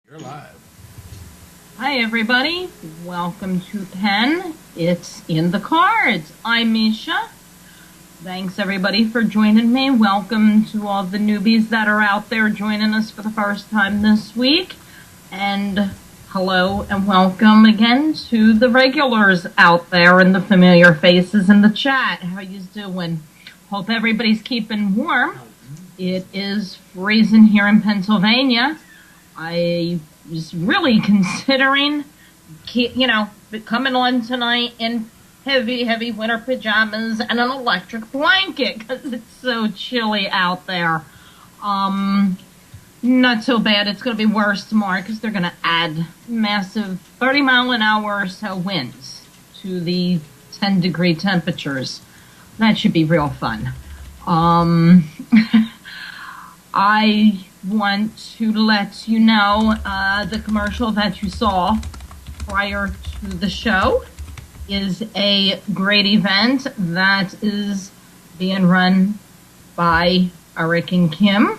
You're live. Hi, everybody. Welcome to Pen. It's in the cards. I'm Misha. Thanks, everybody, for joining me. Welcome to all the newbies that are out there joining us for the first time this week. And hello and welcome again to the regulars out there and the familiar faces in the chat. How you doing? Hope everybody's keeping warm. It is freezing here in Pennsylvania. I was really considering, coming on tonight in heavy winter pajamas and an electric blanket because it's so chilly out there. Not so bad. It's going to be worse tomorrow because they're going to add massive 30-mile-an-hour or so winds to the 10-degree temperatures. That should be real fun. I want to let you know the commercial that you saw prior to the show is a great event that is being run by Eric and Kim.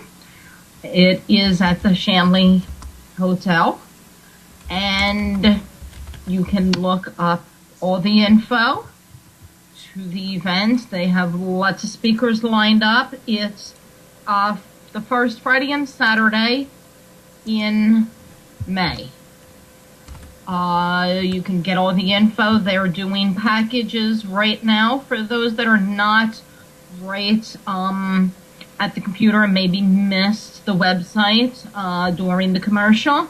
It is at the Shanley Hotel, and you can look up all the info to the event. They have lots of speakers lined up. It's the first Friday and Saturday in May. You can get all the info. They're doing packages right now for those that are not right at the computer and maybe missed the website during the commercial.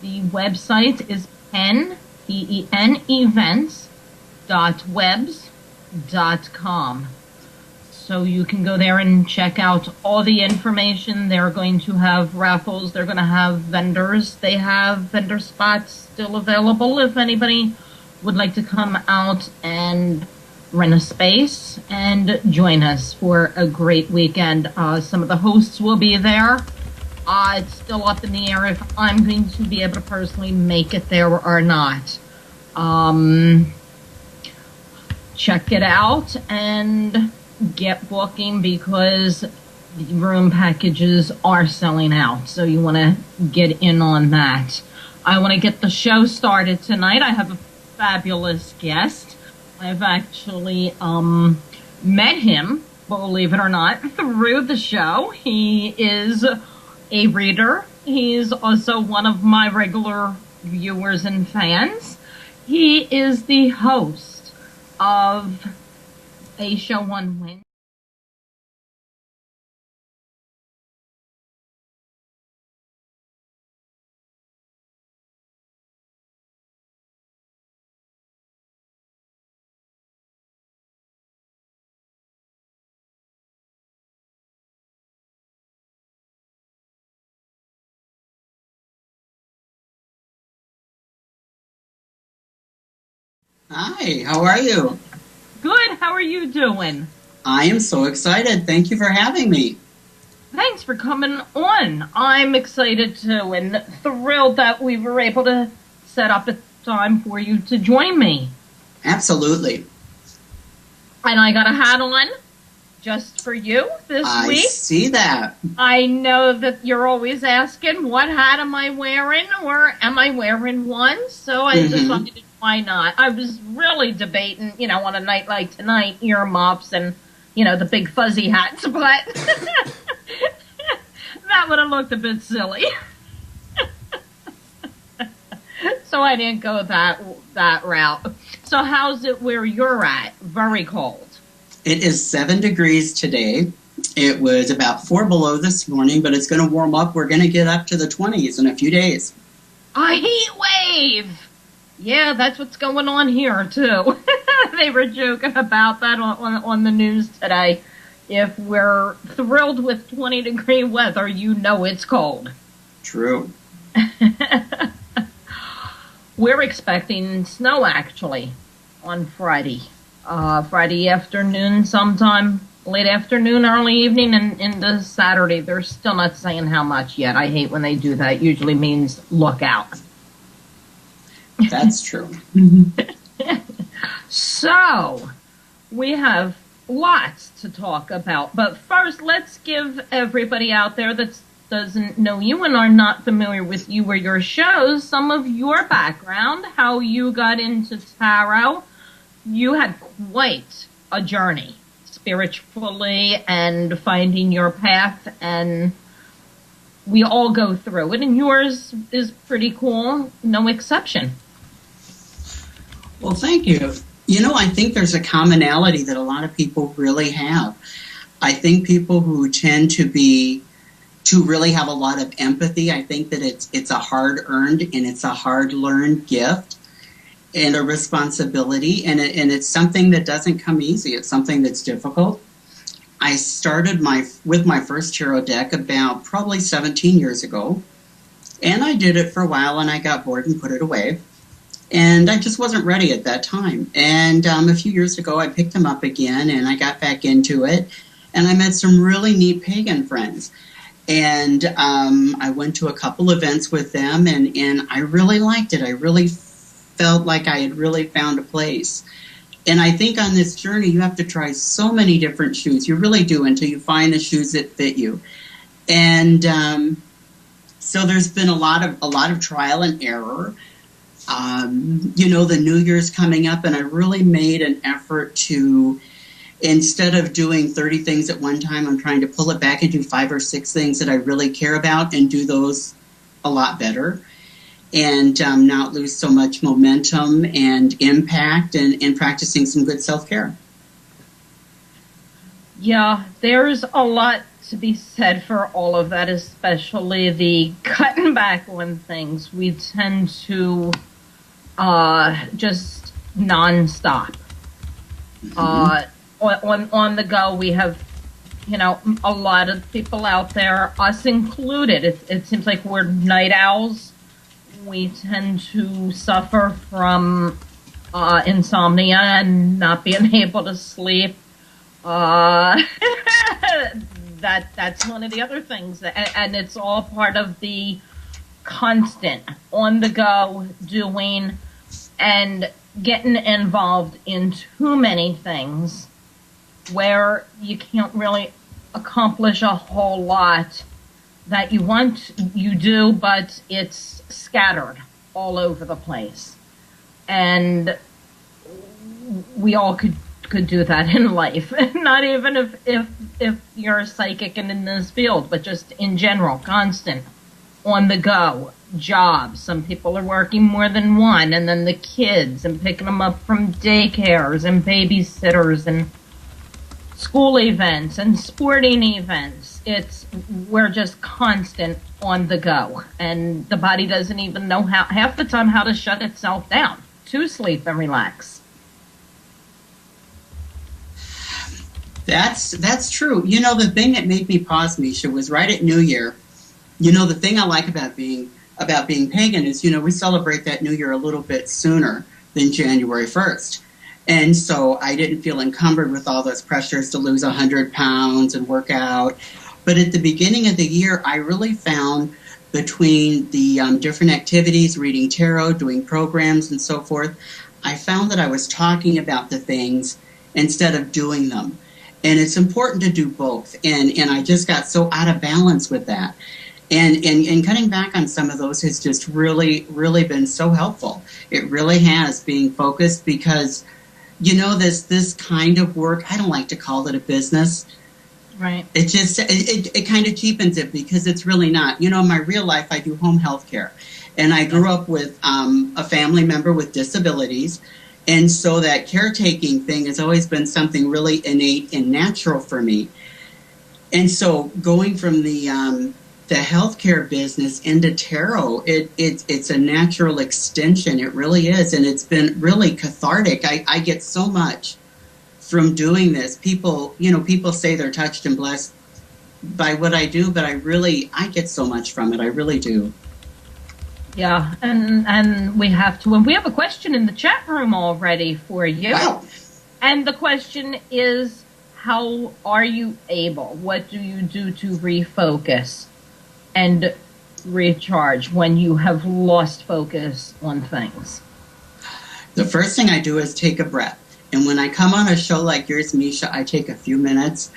The website is PEN events.webs.com. So you can go there and check out all the information. They're going to have raffles. They're going to have vendors. They have vendor spots still available if anybody would like to come out and rent a space and join us for a great weekend. Some of the hosts will be there. It's still up in the air if I'm going to be able to personally make it there or not. Check it out and get booking because the room packages are selling out. So you want to get in on that. I want to get the show started tonight. I have a fabulous guest. I've actually met him, believe it or not, through the show. He is a reader. He's also one of my regular viewers and fans. He is the host of a show on Wednesday. Hi, how are you? Good. How are you doing? I am so excited. Thank you for having me. Thanks for coming on. I'm excited too and thrilled that we were able to set up a time for you to join me. Absolutely. And I got a hat on just for you this week. I see that. I know that you're always asking, what hat am I wearing or am I wearing one? So I decided, why not? I was really debating, on a night like tonight, earmuffs and, the big fuzzy hats, but that would have looked a bit silly. So I didn't go that route. So how's it where you're at? Very cold. It is 7 degrees today. It was about 4 below this morning, but it's going to warm up. We're going to get up to the 20s in a few days. A heat wave! Yeah, that's what's going on here, too. They were joking about that on the news today. If we're thrilled with 20-degree weather, you know it's cold. True. We're expecting snow, actually, on Friday. Friday afternoon sometime, late afternoon, early evening, and into Saturday. They're still not saying how much yet. I hate when they do that. It usually means look out. That's true. So, we have lots to talk about. But first, let's give everybody out there that doesn't know you and are not familiar with you or your shows some of your background, how you got into tarot. You had quite a journey spiritually and finding your path, and we all go through it, and yours is pretty cool, no exception. Well, thank you. I think there's a commonality that a lot of people really have. I think people who tend to really have a lot of empathy, I think that it's a hard-earned and it's a hard-learned gift and a responsibility, and it's something that doesn't come easy. It's something that's difficult. I started with my first tarot deck about probably 17 years ago, and I did it for a while, and I got bored and put it away, and I just wasn't ready at that time. And a few years ago, I picked them up again, and I got back into it, and I met some really neat pagan friends. And I went to a couple events with them, and I really liked it. I really felt like I had really found a place. And I think on this journey, you have to try so many different shoes. You really do, until you find the shoes that fit you. And so there's been a lot of trial and error. The New Year's coming up, and I really made an effort to, instead of doing 30 things at one time, I'm trying to pull it back and do 5 or 6 things that I really care about and do those a lot better, and not lose so much momentum and impact, and practicing some good self-care. Yeah, there's a lot to be said for all of that, especially the cutting back on things. We tend to just non-stop. On the go, we have, a lot of people out there, us included. It seems like we're night owls. We tend to suffer from insomnia and not being able to sleep. That's one of the other things, and it's all part of the constant on the go doing and getting involved in too many things where you can't really accomplish a whole lot that you do, but it's scattered all over the place. And we all could do that in life. Not even if you're a psychic and in this field, but just in general, constant, on the go, jobs. Some people are working more than one, and then the kids, and picking them up from daycares and babysitters and school events and sporting events. We're just constant on the go, and the body doesn't even know half the time how to shut itself down to sleep and relax. That's true. The thing that made me pause, Misha, was right at New Year. The thing I like about being pagan is, we celebrate that New Year a little bit sooner than January 1st. And so I didn't feel encumbered with all those pressures to lose 100 pounds and work out. But at the beginning of the year, I really found between the different activities, reading tarot, doing programs, and so forth, I found that I was talking about the things instead of doing them. And it's important to do both. And I just got so out of balance with that. And cutting back on some of those has just really, really been so helpful. It really has, being focused, because, you know, this kind of work, I don't like to call it a business. Right. It just, it kind of cheapens it, because it's really not. You know, in my real life, I do home health care. And I grew up with a family member with disabilities. And so that caretaking thing has always been something really innate and natural for me. And so going from the healthcare business into tarot, it's a natural extension. It really is. And it's been really cathartic. I get so much from doing this. People say they're touched and blessed by what I do, but I get so much from it. I really do. Yeah, and we have to, and we have a question in the chat room already for you. Wow. And the question is, how are you able? What do you do to refocus and recharge when you have lost focus on things? The first thing I do is take a breath. And when I come on a show like yours, Misha, I take a few minutes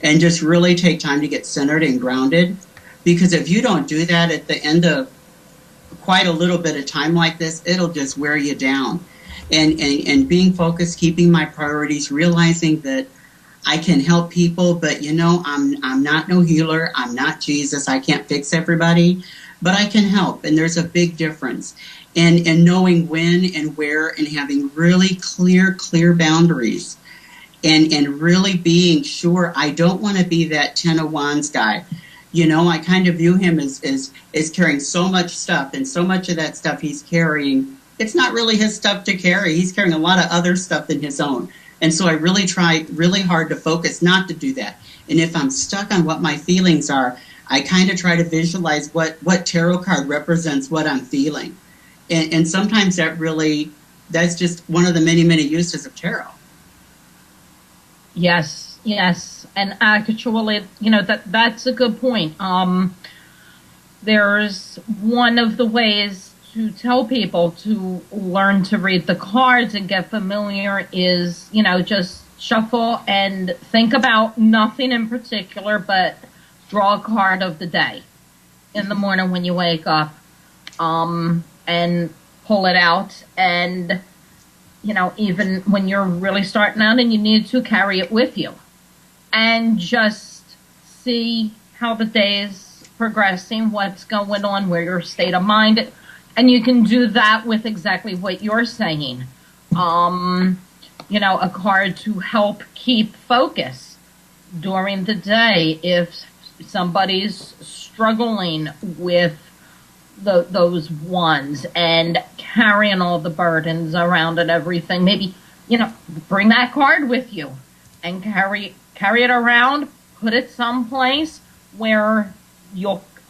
and just really take time to get centered and grounded. Because if you don't do that at the end of quite a little bit of time like this, it'll just wear you down. And being focused, keeping my priorities, realizing that I can help people, but I'm not no healer. I'm not Jesus. I can't fix everybody, but I can help. And there's a big difference. And knowing when and where, and having really clear boundaries, and really being sure I don't want to be that 10 of Wands guy. I kind of view him as carrying so much stuff, and so much of that stuff he's carrying, it's not really his stuff to carry. He's carrying a lot of other stuff than his own. And so I really try really hard to focus not to do that. And if I'm stuck on what my feelings are, I kind of try to visualize what tarot card represents what I'm feeling. And sometimes that's just one of the many, many uses of tarot. Yes. And actually, that's a good point. There's one of the ways to tell people to learn to read the cards and get familiar is, just shuffle and think about nothing in particular, but draw a card of the day in the morning when you wake up, and pull it out. And, even when you're really starting out and you need to, carry it with you and just see how the day's progressing, what's going on, where your state of mind. And you can do that with exactly what you're saying. A card to help keep focus during the day. If somebody's struggling with those ones and carrying all the burdens around and everything, maybe, bring that card with you and carry it around, put it someplace where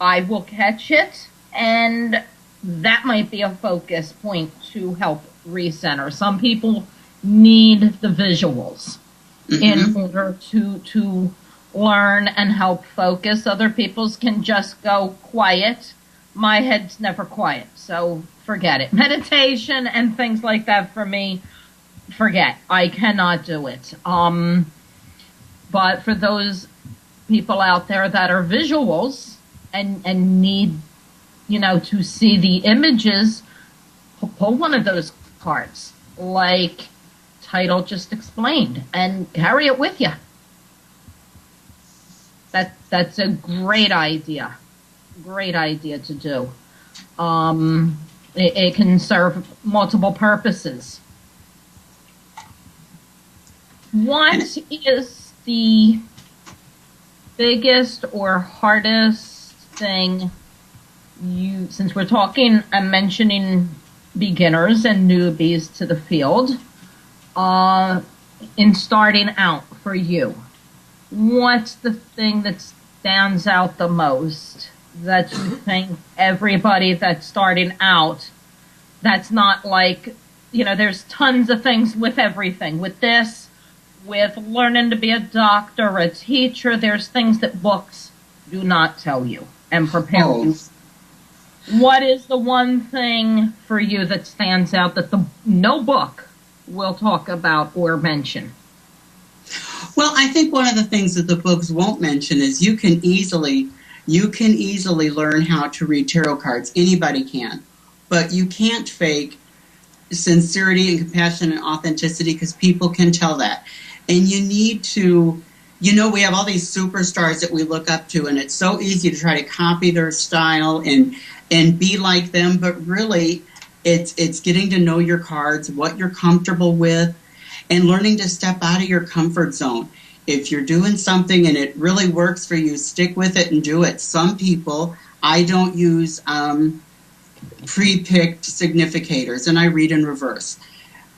I will catch it, and that might be a focus point to help recenter. Some people need the visuals in order to learn and help focus. Other people's can just go quiet. My head's never quiet, so forget it. Meditation and things like that for me, forget. I cannot do it. But for those people out there that are visuals and need to see the images, pull one of those cards, like Tidal just explained, and carry it with you. That's a great idea. Great idea to do. It can serve multiple purposes. What is the biggest or hardest thing since we're talking and mentioning beginners and newbies to the field, in starting out for you? What's the thing that stands out the most that you think everybody that's starting out, that's not like there's tons of things with everything. With this, with learning to be a doctor, a teacher, there's things that books do not tell you and prepare you. What is the one thing for you that stands out that no book will talk about or mention? Well, I think one of the things that the books won't mention is you can easily learn how to read tarot cards. Anybody can. But you can't fake sincerity and compassion and authenticity, because people can tell that. And you need to, we have all these superstars that we look up to, and it's so easy to try to copy their style and be like them, but really it's getting to know your cards, what you're comfortable with, and learning to step out of your comfort zone. If you're doing something and it really works for you, stick with it and do it. Some people, I don't use pre-picked significators, and I read in reverse.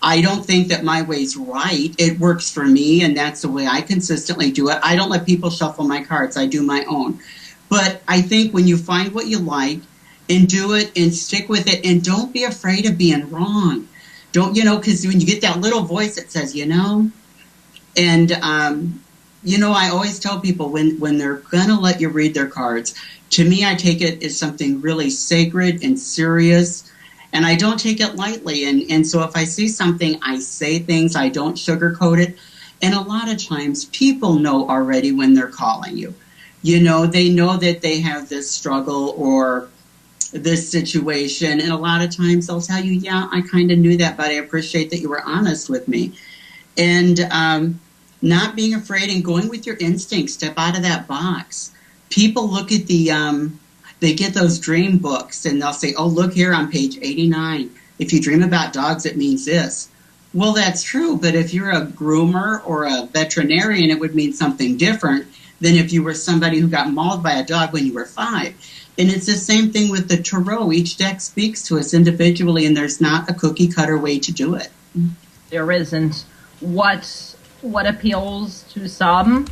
I don't think that my way's right. It works for me, and that's the way I consistently do it. I don't let people shuffle my cards. I do my own. But I think when you find what you like and do it and stick with it, and don't be afraid of being wrong. Don't, because when you get that little voice that says, and, I always tell people when they're going to let you read their cards, to me, I take it as something really sacred and serious, and I don't take it lightly. And so if I see something, I say things, I don't sugarcoat it. And a lot of times people know already when they're calling you. They know that they have this struggle or this situation. And a lot of times they'll tell you, yeah, I kind of knew that, but I appreciate that you were honest with me. And not being afraid and going with your instincts, step out of that box. People look at they get those dream books and they'll say, oh, look here on page 89. If you dream about dogs, it means this. Well, that's true. But if you're a groomer or a veterinarian, it would mean something different than if you were somebody who got mauled by a dog when you were 5. And it's the same thing with the tarot. Each deck speaks to us individually, and there's not a cookie cutter way to do it. There isn't. What appeals to some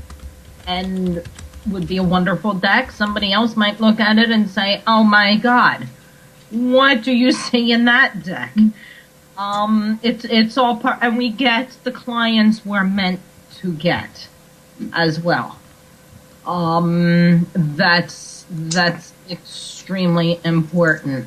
and would be a wonderful deck, somebody else might look at it and say, oh my God, what do you see in that deck? It's all part, and we get the clients we're meant to get as well. That's extremely important.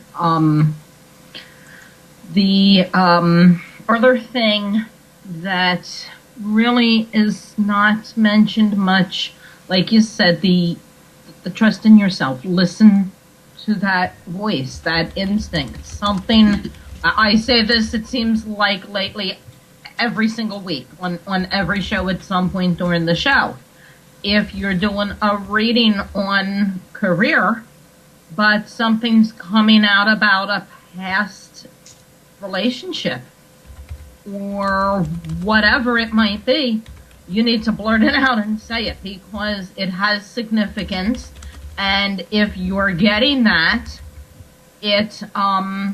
The other thing that really is not mentioned much, like you said, the trust in yourself. Listen to that voice, that instinct. Something, I say this, it seems like lately, every single week, on every show at some point during the show. If you're doing a reading on career, but something's coming out about a past relationship, or whatever it might be, you need to blurt it out and say it, because it has significance. And if you're getting that, you're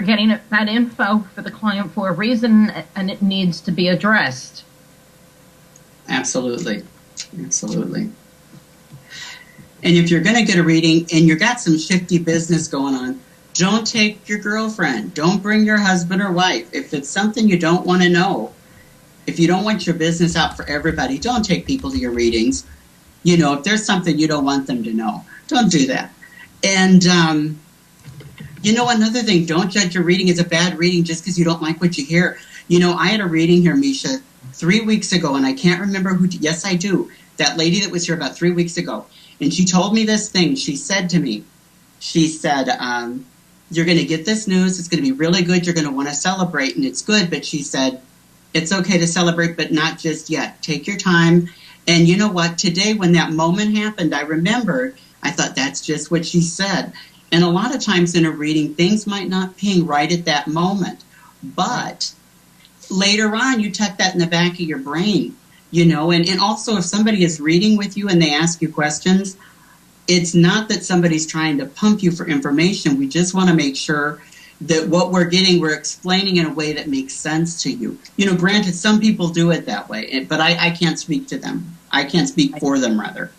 getting that info for the client for a reason, and it needs to be addressed. Absolutely. And if you're going to get a reading and you got some shifty business going on, don't take your girlfriend. Don't bring your husband or wife. If it's something you don't want to know, if you don't want your business out for everybody, don't take people to your readings. If there's something you don't want them to know, don't do that. And, another thing, don't judge your reading as a bad reading just because you don't like what you hear. I had a reading here, Misha, 3 weeks ago, and I can't remember who. Yes, I do. That lady that was here about 3 weeks ago. And she told me this thing. She said to me, you're going to get this news. It's going to be really good. You're going to want to celebrate, and it's good. But she said, it's okay to celebrate, but not just yet. Take your time. And you know what? Today, when that moment happened, I remembered, I thought, that's just what she said. And a lot of times in a reading, things might not ping right at that moment. But later on, you tuck that in the back of your brain, and also if somebody is reading with you and they ask you questions, it's not that somebody's trying to pump you for information. We just want to make sure that what we're getting, we're explaining in a way that makes sense to you. Granted, some people do it that way, but I can't speak to them. I can't speak for them, rather.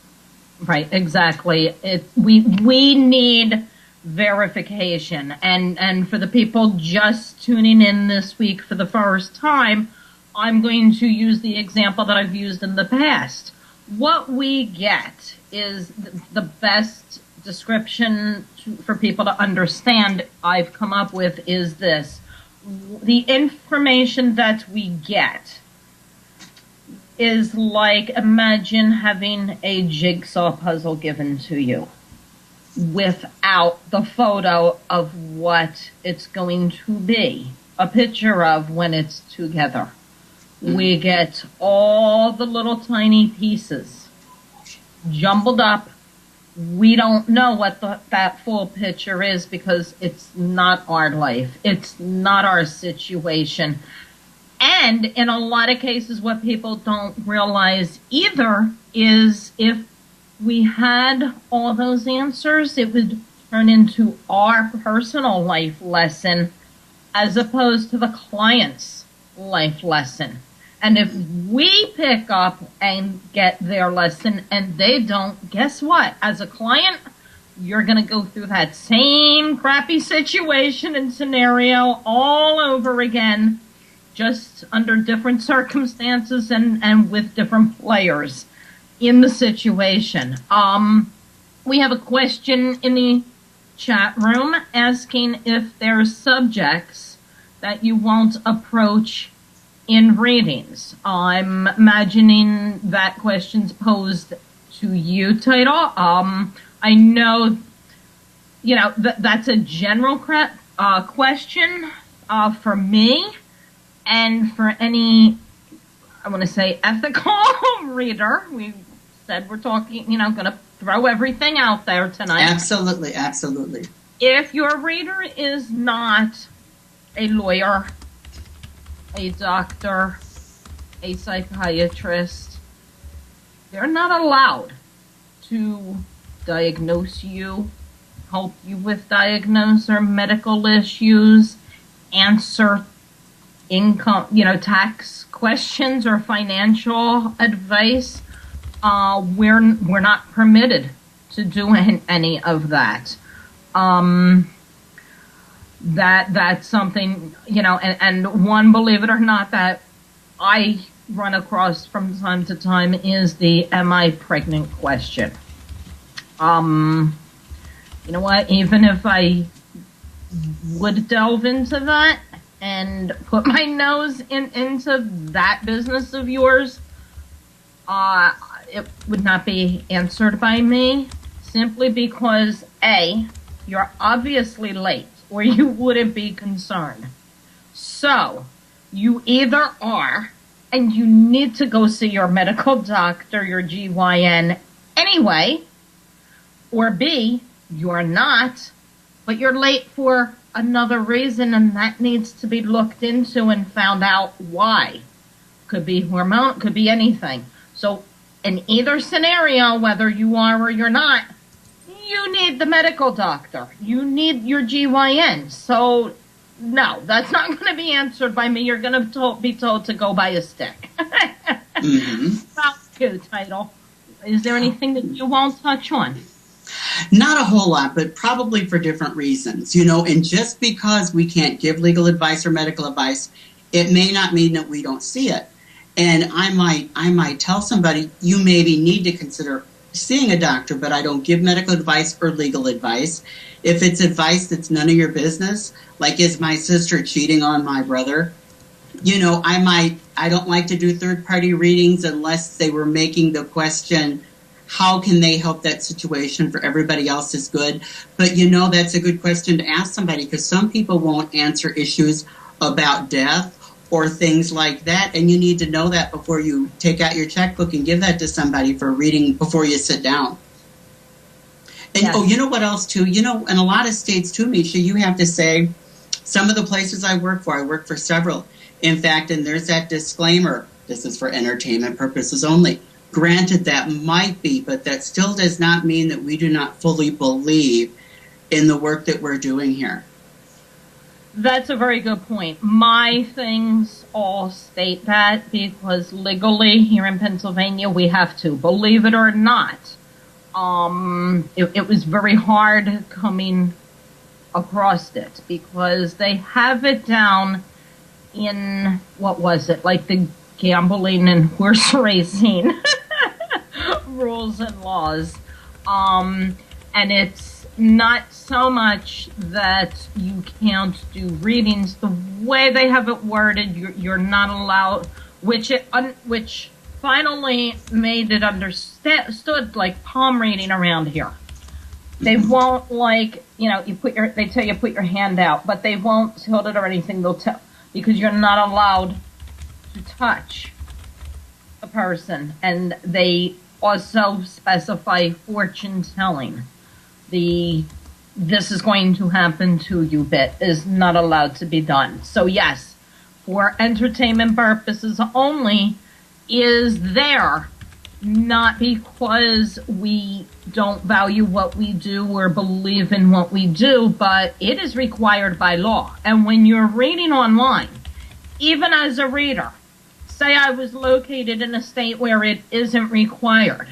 Right, exactly. We need verification. And for the people just tuning in this week for the first time, I'm going to use the example that I've used in the past. What we get is the best description for people to understand I've come up with is this. The information that we get is like, imagine having a jigsaw puzzle given to you without the photo of what it's going to be, a picture of when it's together. We get all the little tiny pieces jumbled up. We don't know what that full picture is because it's not our life. It's not our situation. And in a lot of cases, what people don't realize either is if we had all those answers, it would turn into our personal life lesson as opposed to the client's life lesson. And if we pick up and get their lesson and they don't, guess what? As a client, you're going to go through that same crappy situation and scenario all over again, just under different circumstances and with different players in the situation. We have a question in the chat room asking if there's subjects that you won't approach in readings. I'm imagining that question's posed to you, Tidal. I know, that's a general question for me and for any, I want to say, ethical reader. We said we're talking, going to throw everything out there tonight. Absolutely, absolutely. If your reader is not a lawyer, a doctor, a psychiatrist, they're not allowed to diagnose you, help you with diagnosis or medical issues, answer income, tax questions or financial advice. We're not permitted to do any of that. That's something, and one, believe it or not, that I run across from time to time is the am I pregnant question. You know what, even if I would delve into that and put my nose into that business of yours, it would not be answered by me, simply because A, you're obviously late, or you wouldn't be concerned. So, you either are, and you need to go see your medical doctor, your GYN, anyway, or B, you're not, but you're late for another reason, and that needs to be looked into and found out why. Could be hormone, could be anything. So, in either scenario, whether you are or you're not, you need the medical doctor. You need your GYN. So, no, that's not going to be answered by me. You're going to be told to go buy a stick. Sounds good, Tidal. Is there anything that you won't touch on? Not a whole lot, but probably for different reasons. And just because we can't give legal advice or medical advice, it may not mean that we don't see it. And I might tell somebody, you maybe need to consider seeing a doctor, but I don't give medical advice or legal advice. If it's advice that's none of your business, like is my sister cheating on my brother? I don't like to do third-party readings unless they were making the question, how can they help that situation for everybody else's good? But that's a good question to ask somebody, because some people won't answer issues about death or things like that, and you need to know that before you take out your checkbook and give that to somebody for reading before you sit down. And yes. You know what else too? In a lot of states too, Misha, you have to say, some of the places I work for several. In fact, and there's that disclaimer, this is for entertainment purposes only. Granted, that might be, but that still does not mean that we do not fully believe in the work that we're doing here. That's a very good point. My things all state that because legally here in Pennsylvania we have to, believe it or not. It was very hard coming across it, because they have it down in, what was it, like the gambling and horse racing rules and laws. And it's not so much that you can't do readings. The way they have it worded, you're not allowed, which finally made it understood like palm reading around here. They won't, like, you know, they tell you put your hand out, but they won't tilt it or anything. They'll tell, because you're not allowed to touch a person. And they also specify fortune telling. This is going to happen to you bit is not allowed to be done. So yes, for entertainment purposes only, is there, not because we don't value what we do or believe in what we do, but it is required by law. And when you're reading online, even as a reader, say I was located in a state where it isn't required,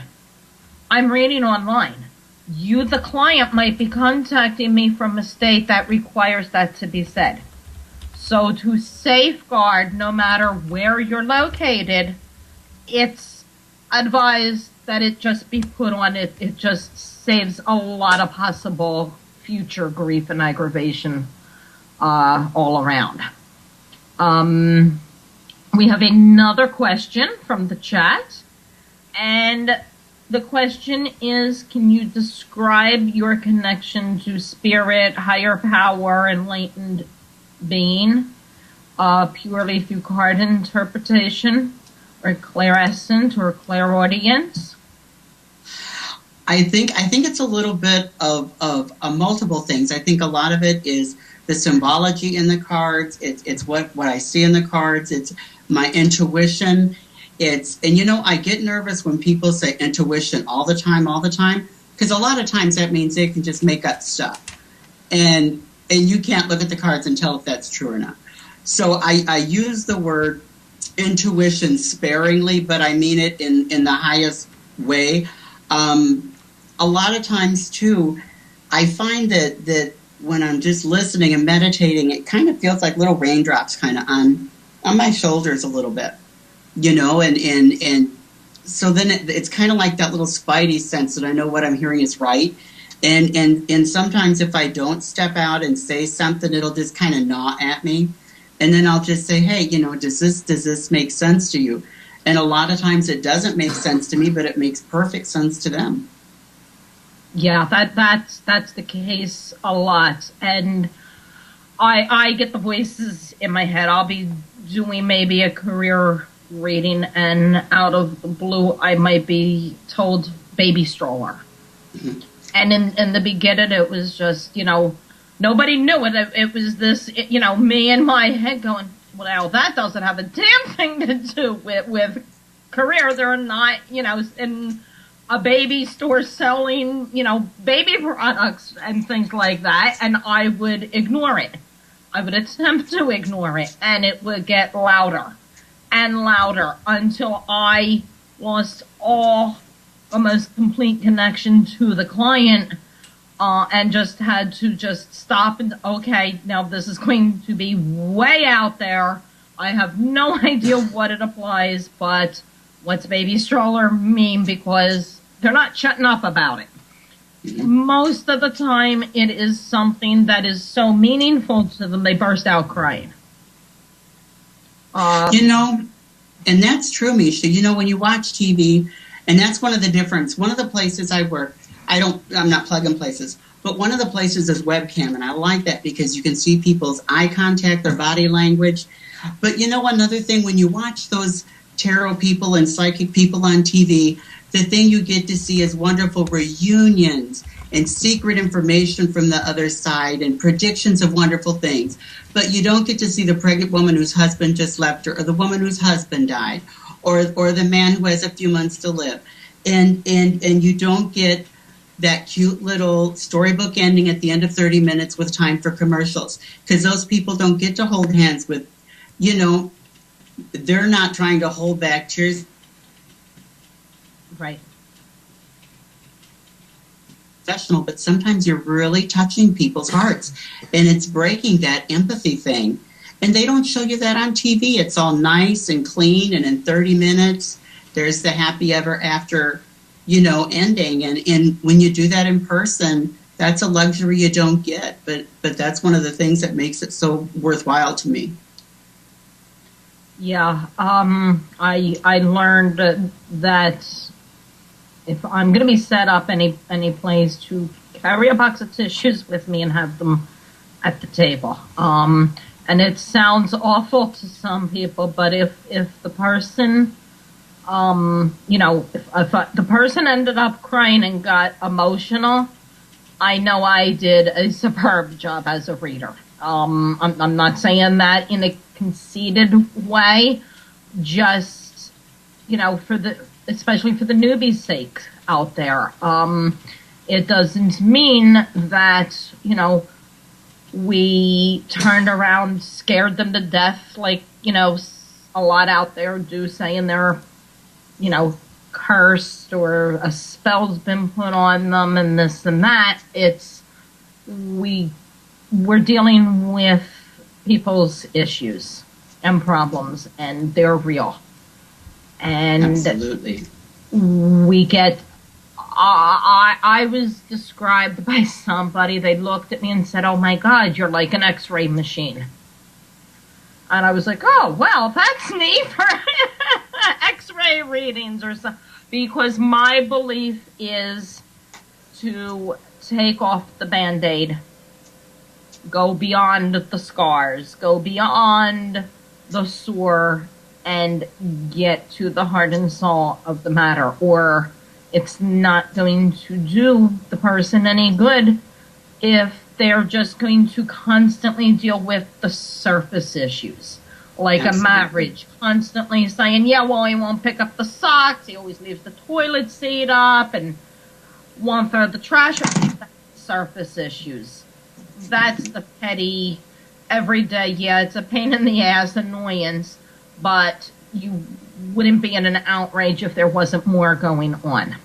I'm reading online. You, the client, might be contacting me from a state that requires that to be said. So to safeguard, no matter where you're located, it's advised that it just be put on. It just saves a lot of possible future grief and aggravation all around. We have another question from the chat, and the question is, can you describe your connection to spirit, higher power, enlightened being, purely through card interpretation, or clairsentient, or clairaudience? I think it's a little bit of multiple things. I think a lot of it is the symbology in the cards. It's what I see in the cards. It's my intuition. And you know, I get nervous when people say intuition all the time, because a lot of times that means they can just make up stuff. And you can't look at the cards and tell if that's true or not. So I use the word intuition sparingly, but I mean it in the highest way. A lot of times, too, I find that when I'm just listening and meditating, it kind of feels like little raindrops kind of on my shoulders a little bit. You know, and so then it's kind of like that little spidey sense that I know what I'm hearing is right. And sometimes if I don't step out and say something, it'll just kind of gnaw at me. And then I'll just say, hey, you know, does this make sense to you? And a lot of times it doesn't make sense to me, but it makes perfect sense to them. Yeah, that's the case a lot. And I get the voices in my head. I'll be doing maybe a career reading, and out of the blue, I might be told baby stroller. Mm-hmm. And in the beginning, it was just, you know, nobody knew it. It was this, you know, me in my head going, well, that doesn't have a damn thing to do with career. They're not, you know, in a baby store selling, you know, baby products and things like that. And I would ignore it. I would attempt to ignore it, and it would get louder and louder until I lost almost complete connection to the client, and just had to just stop and, okay, now this is going to be way out there. I have no idea what it applies, but what's baby stroller mean? Because they're not shutting up about it. Most of the time, it is something that is so meaningful to them, they burst out crying. You know, and that's true, Misha. You know, when you watch TV, and that's one of the difference. One of the places I work, I'm not plugging places, but one of the places is webcam, and I like that because you can see people's eye contact, their body language. But you know, another thing, when you watch those tarot people and psychic people on TV, the thing you get to see is wonderful reunions and secret information from the other side and predictions of wonderful things. But you don't get to see the pregnant woman whose husband just left her, or the woman whose husband died, or the man who has a few months to live. And you don't get that cute little storybook ending at the end of 30 minutes with time for commercials, because those people don't get to hold hands with, you know, they're not trying to hold back tears. Right. professional, but sometimes you're really touching people's hearts, and it's breaking that empathy thing. And they don't show you that on TV. It's all nice and clean, and in 30 minutes, there's the happy ever after, ending. And when you do that in person, that's a luxury you don't get. But that's one of the things that makes it so worthwhile to me. Yeah, I learned that if I'm going to be set up any place, to carry a box of tissues with me and have them at the table. And it sounds awful to some people, but if the person, if the person ended up crying and got emotional, I know I did a superb job as a reader. I'm not saying that in a conceited way, just, especially for the newbies' sake out there. It doesn't mean that, we turned around, scared them to death, like, a lot out there do, saying they're, cursed or a spell's been put on them and this and that. We're dealing with people's issues and problems, and they're real. And absolutely, we get. I was described by somebody. They looked at me and said, "Oh my God, you're like an X-ray machine." And I was like, "Oh well, that's neat for X-ray readings or something." Because my belief is to take off the Band-Aid, go beyond the scars, go beyond the sore, and get to the heart and soul of the matter, or it's not going to do the person any good if they're just going to constantly deal with the surface issues. Like absolutely. A marriage, constantly saying, yeah, well, he won't pick up the socks, he always leaves the toilet seat up, and won't throw the trash. Surface issues. That's the petty, everyday, yeah, it's a pain in the ass annoyance, but you wouldn't be in an outrage if there wasn't more going on.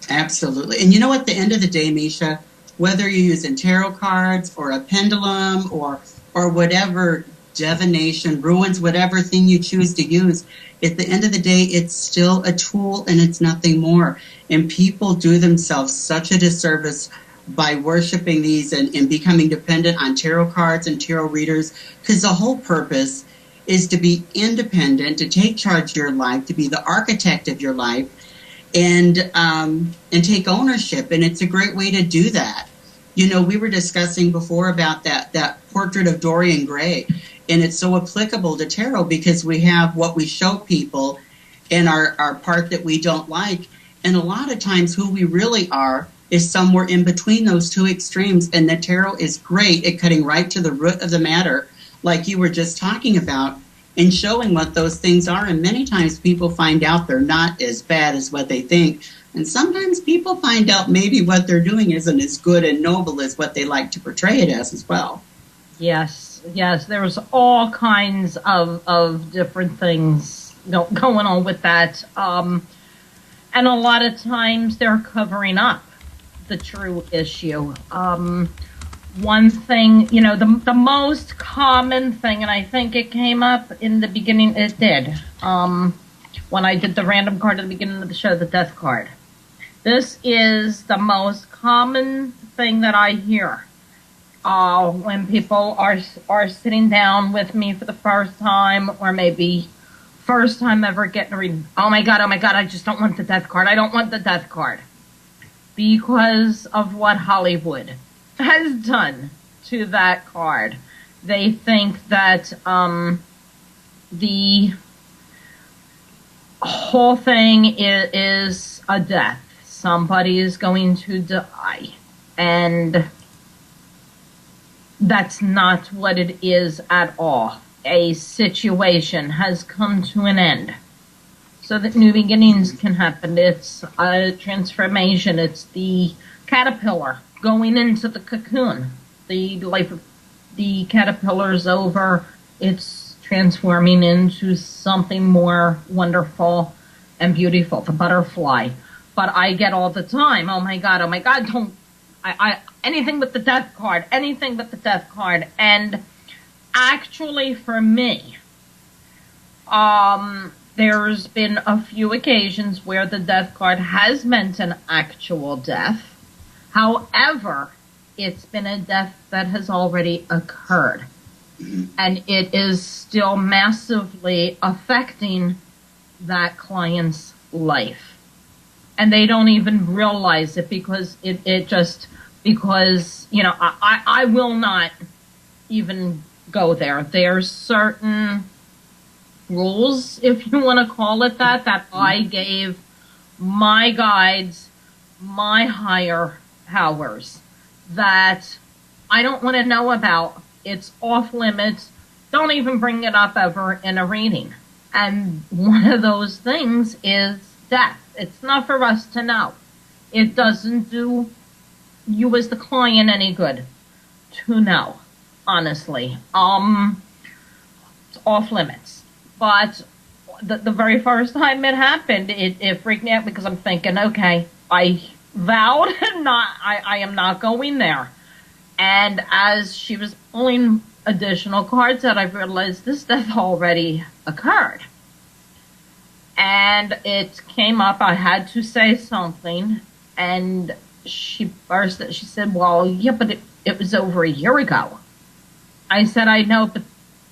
Absolutely. And at the end of the day, Misha, whether you're using tarot cards or a pendulum or whatever divination, ruins, whatever thing you choose to use, at the end of the day, it's still a tool and it's nothing more. And people do themselves such a disservice by worshiping these and becoming dependent on tarot cards and tarot readers, because the whole purpose is to be independent, to take charge of your life, to be the architect of your life, and take ownership. And it's a great way to do that. We were discussing before about that portrait of Dorian Gray, and it's so applicable to tarot because we have what we show people and our part that we don't like. And a lot of times who we really are is somewhere in between those two extremes. And the tarot is great at cutting right to the root of the matter, like you were just talking about, and showing what those things are. And many times people find out they're not as bad as what they think. And sometimes people find out maybe what they're doing isn't as good and noble as what they like to portray it as well. Yes. There's all kinds of different things going on with that. And a lot of times they're covering up the true issue. One thing, the most common thing, and I think it came up in the beginning, it did, when I did the random card at the beginning of the show, the death card. This is the most common thing that I hear when people are sitting down with me for the first time, or maybe first time ever getting a reading. Oh my God, I just don't want the death card. I don't want the death card. Because of what Hollywood has done to that card. They think that the whole thing is a death. Somebody is going to die. And that's not what it is at all. A situation has come to an end, so that new beginnings can happen. It's a transformation. It's the caterpillar going into the cocoon. The life of the caterpillar's over. It's transforming into something more wonderful and beautiful, the butterfly. but I get all the time, oh my God, don't, anything but the death card, anything but the death card. And actually for me, there's been a few occasions where the death card has meant an actual death. However, it's been a death that has already occurred. And it is still massively affecting that client's life. And they don't even realize it because because, you know, I will not even go there. There's certain rules, if you want to call it that, that I gave my guides, my higher powers, that I don't want to know about. It's off limits. Don't even bring it up ever in a reading. And one of those things is death. It's not for us to know. It doesn't do you as the client any good to know, honestly. It's off limits. But the very first time it happened, it freaked me out because I'm thinking, okay, I vowed I am not going there. And as she was pulling additional cards out, I realized this death already occurred. And it came up, I had to say something, and she said, well, yeah, but it was over a year ago. I said, I know, but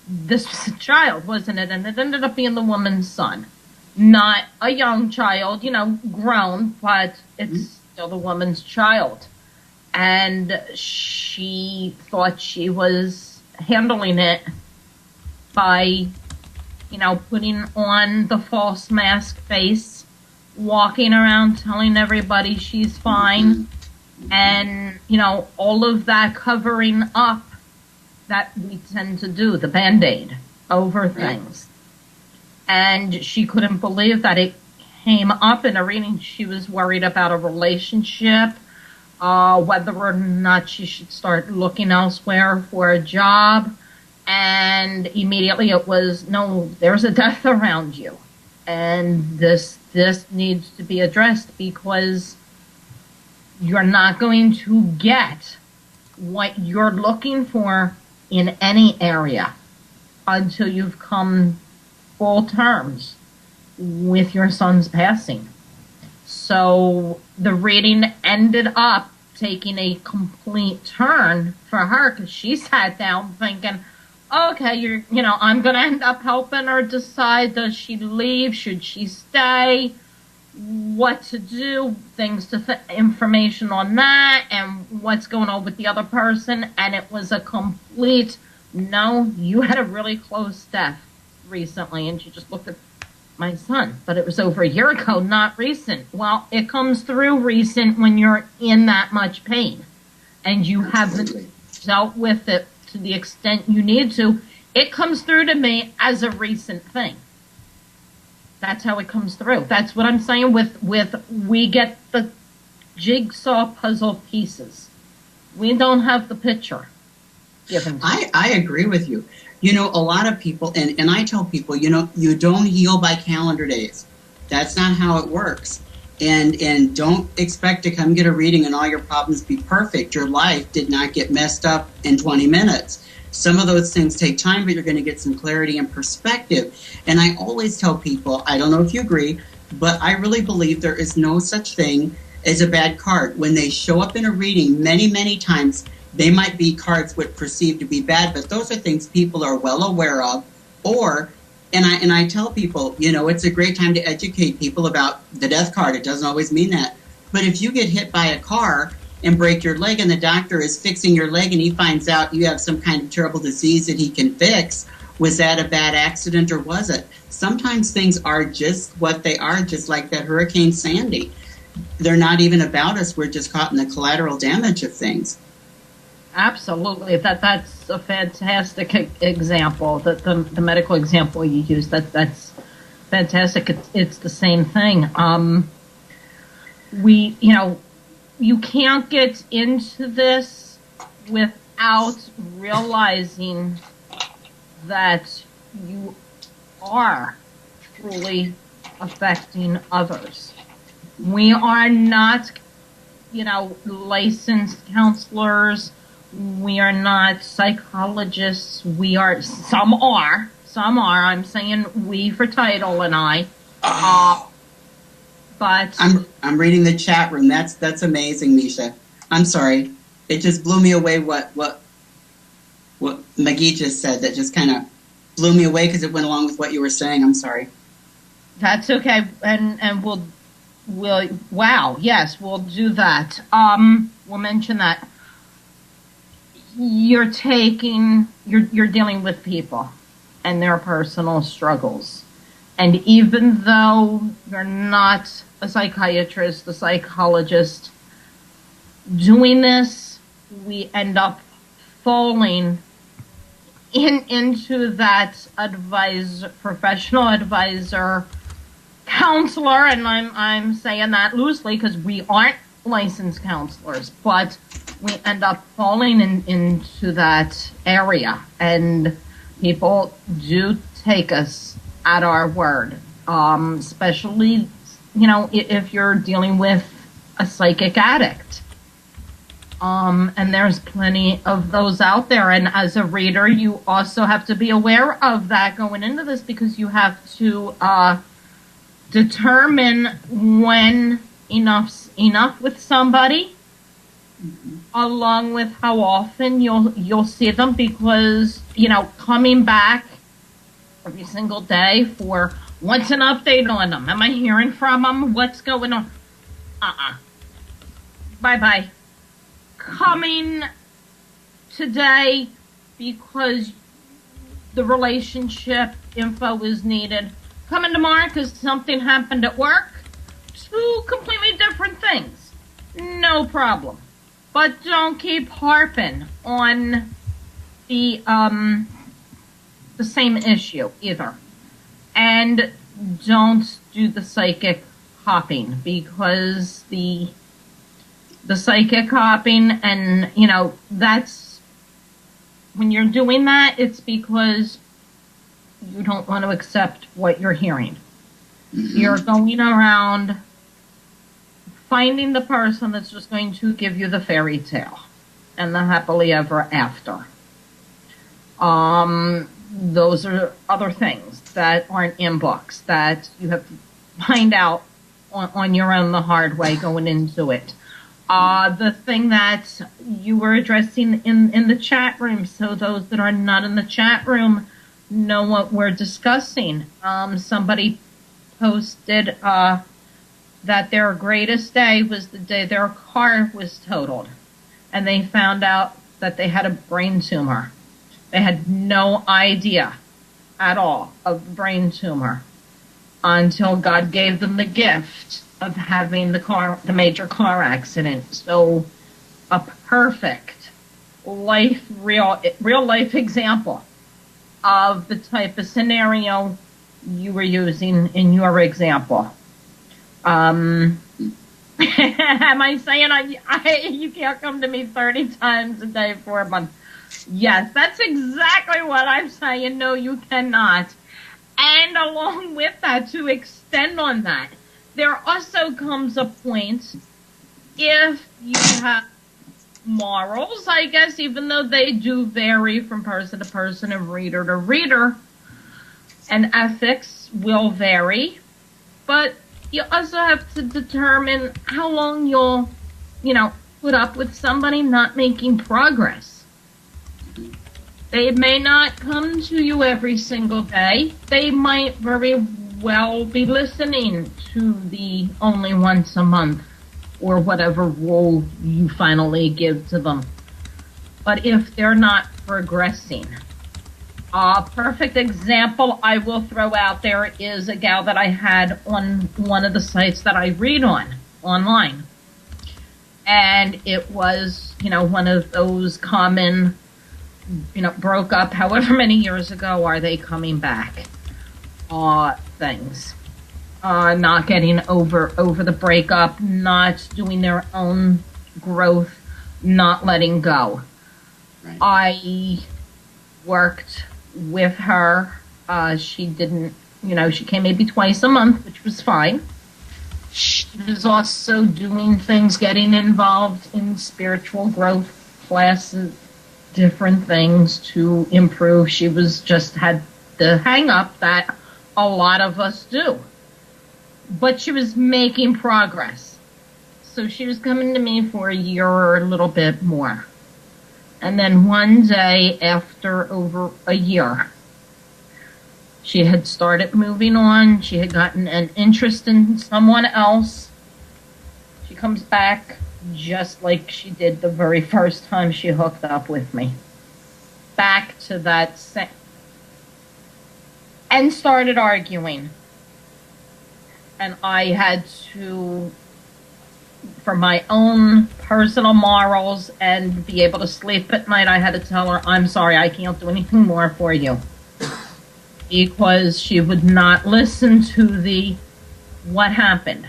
this was a child, wasn't it? And it ended up being the woman's son. Not a young child, you know, grown, but it's still the woman's child. And she thought she was handling it by, you know, putting on the false mask face, walking around telling everybody she's fine, and, you know, all of that covering up that we tend to do, the Band-Aid over things. And she couldn't believe that it came up in a reading. She was worried about a relationship, whether or not she should start looking elsewhere for a job. And immediately it was, no, there's a death around you. And this needs to be addressed because you're not going to get what you're looking for in any area until you've come full terms with your son's passing. So the reading ended up taking a complete turn for her because she sat down thinking, okay, you know, I'm going to end up helping her decide, does she leave, should she stay, what to do, things to information on that, and what's going on with the other person. And it was a complete, no, you had a really close death recently. And she just looked at my son, but it was over a year ago, not recent. Well, it comes through recent when you're in that much pain and you haven't dealt with it to the extent you need to. It comes through to me as a recent thing. That's how it comes through. That's what I'm saying with we get the jigsaw puzzle pieces. We don't have the picture given to us. I agree with you. You know, a lot of people, and I tell people, you know, you don't heal by calendar days. That's not how it works. And don't expect to come get a reading and all your problems be perfect. Your life did not get messed up in 20 minutes. Some of those things take time, but you're going to get some clarity and perspective. And I always tell people, I don't know if you agree, but I really believe there is no such thing as a bad card. When they show up in a reading many, many times, they might be cards what perceived to be bad, but those are things people are well aware of. And I tell people, you know, it's a great time to educate people about the death card. It doesn't always mean that. But if you get hit by a car and break your leg and the doctor is fixing your leg and he finds out you have some kind of terrible disease that he can fix, was that a bad accident or was it? Sometimes things are just what they are, just like that Hurricane Sandy. They're not even about us. We're just caught in the collateral damage of things. Absolutely. That's a fantastic example. The medical example you used, that's fantastic. It's the same thing. You can't get into this without realizing that you are truly affecting others. We are not, licensed counselors. We are not psychologists. Some are, I'm saying we for Tidal and I. But I'm reading the chat room. That's amazing, Misha. I'm sorry. It just blew me away what Maggie just said. That just kind of blew me away because it went along with what you were saying. I'm sorry. That's okay. And we'll wow, yes, we'll do that. We'll mention that you're dealing with people and their personal struggles. And even though you're not a psychiatrist, a psychologist, doing this, we end up falling into that professional advisor, counselor, and I'm saying that loosely because we aren't licensed counselors, but we end up falling into that area, and people do take us at our word, especially, if you're dealing with a psychic addict. And there's plenty of those out there. And as a reader, you also have to be aware of that going into this, because you have to determine when enough's enough with somebody, along with how often you'll see them, because, coming back every single day for what's an update on them? Am I hearing from them? What's going on? Bye-bye. Coming today because the relationship info is needed. Coming tomorrow because something happened at work. Two completely different things. No problem. But don't keep harping on the same issue either. And don't do the psychic hopping, because the psychic hopping, and that's when you're doing that, it's because you don't want to accept what you're hearing. You're going around finding the person that's just going to give you the fairy tale and the happily ever after. Those are other things that aren't in books that you have to find out on your own the hard way going into it. The thing that you were addressing in the chat room, so those that are not in the chat room know what we're discussing. Somebody posted that their greatest day was the day their car was totaled, and they found out that they had a brain tumor. They had no idea at all of the brain tumor until God gave them the gift of having the major car accident. So a perfect real life example of the type of scenario you were using in your example. Am I saying you can't come to me 30 times a day for a month? Yes, that's exactly what I'm saying. No, you cannot. And along with that, to extend on that, there also comes a point, if you have morals, I guess, even though they do vary from person to person and reader to reader, and ethics will vary, but you also have to determine how long you'll, put up with somebody not making progress. They may not come to you every single day. They might very well be listening to the only once a month or whatever rule you finally give to them. But if they're not progressing, a perfect example I will throw out there is a gal that I had on one of the sites that I read online. And it was, one of those common, broke up however many years ago, are they coming back? Things. Not getting over the breakup, not doing their own growth, not letting go. Right. I worked with her. She didn't, she came maybe twice a month, which was fine. She was also doing things, getting involved in spiritual growth classes, different things to improve. She was just had the hang up that a lot of us do. But she was making progress. So she was coming to me for a year or a little bit more. And then one day, after over a year, she had started moving on. She had gotten an interest in someone else. She comes back just like she did the very first time she hooked up with me. Back to that same. And started arguing. And I had to, for my own personal morals and be able to sleep at night, I had to tell her, I'm sorry, I can't do anything more for you. Because she would not listen to the, what happened?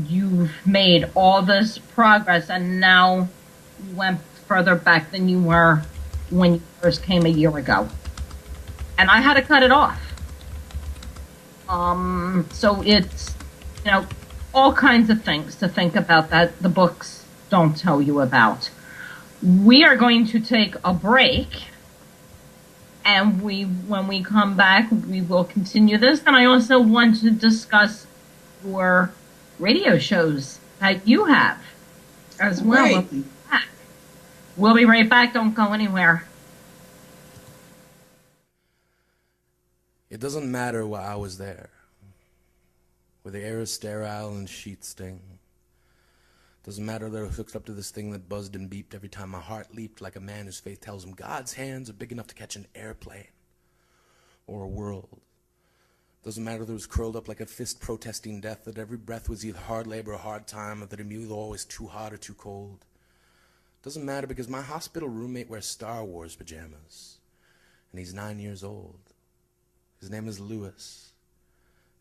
You've made all this progress and now you went further back than you were when you first came a year ago. And I had to cut it off. So it's, all kinds of things to think about that the books don't tell you about. We are going to take a break, and when we come back, we will continue this. And I also want to discuss your radio shows that you have as well. Right. We'll be right back. Don't go anywhere. It doesn't matter why I was there, where the air is sterile and sheets sting. Doesn't matter that I was hooked up to this thing that buzzed and beeped every time my heart leaped, like a man whose faith tells him God's hands are big enough to catch an airplane or a world. Doesn't matter that it was curled up like a fist protesting death, that every breath was either hard labor or hard time, or that it was always too hot or too cold. Doesn't matter because my hospital roommate wears Star Wars pajamas, and he's 9 years old. His name is Lewis,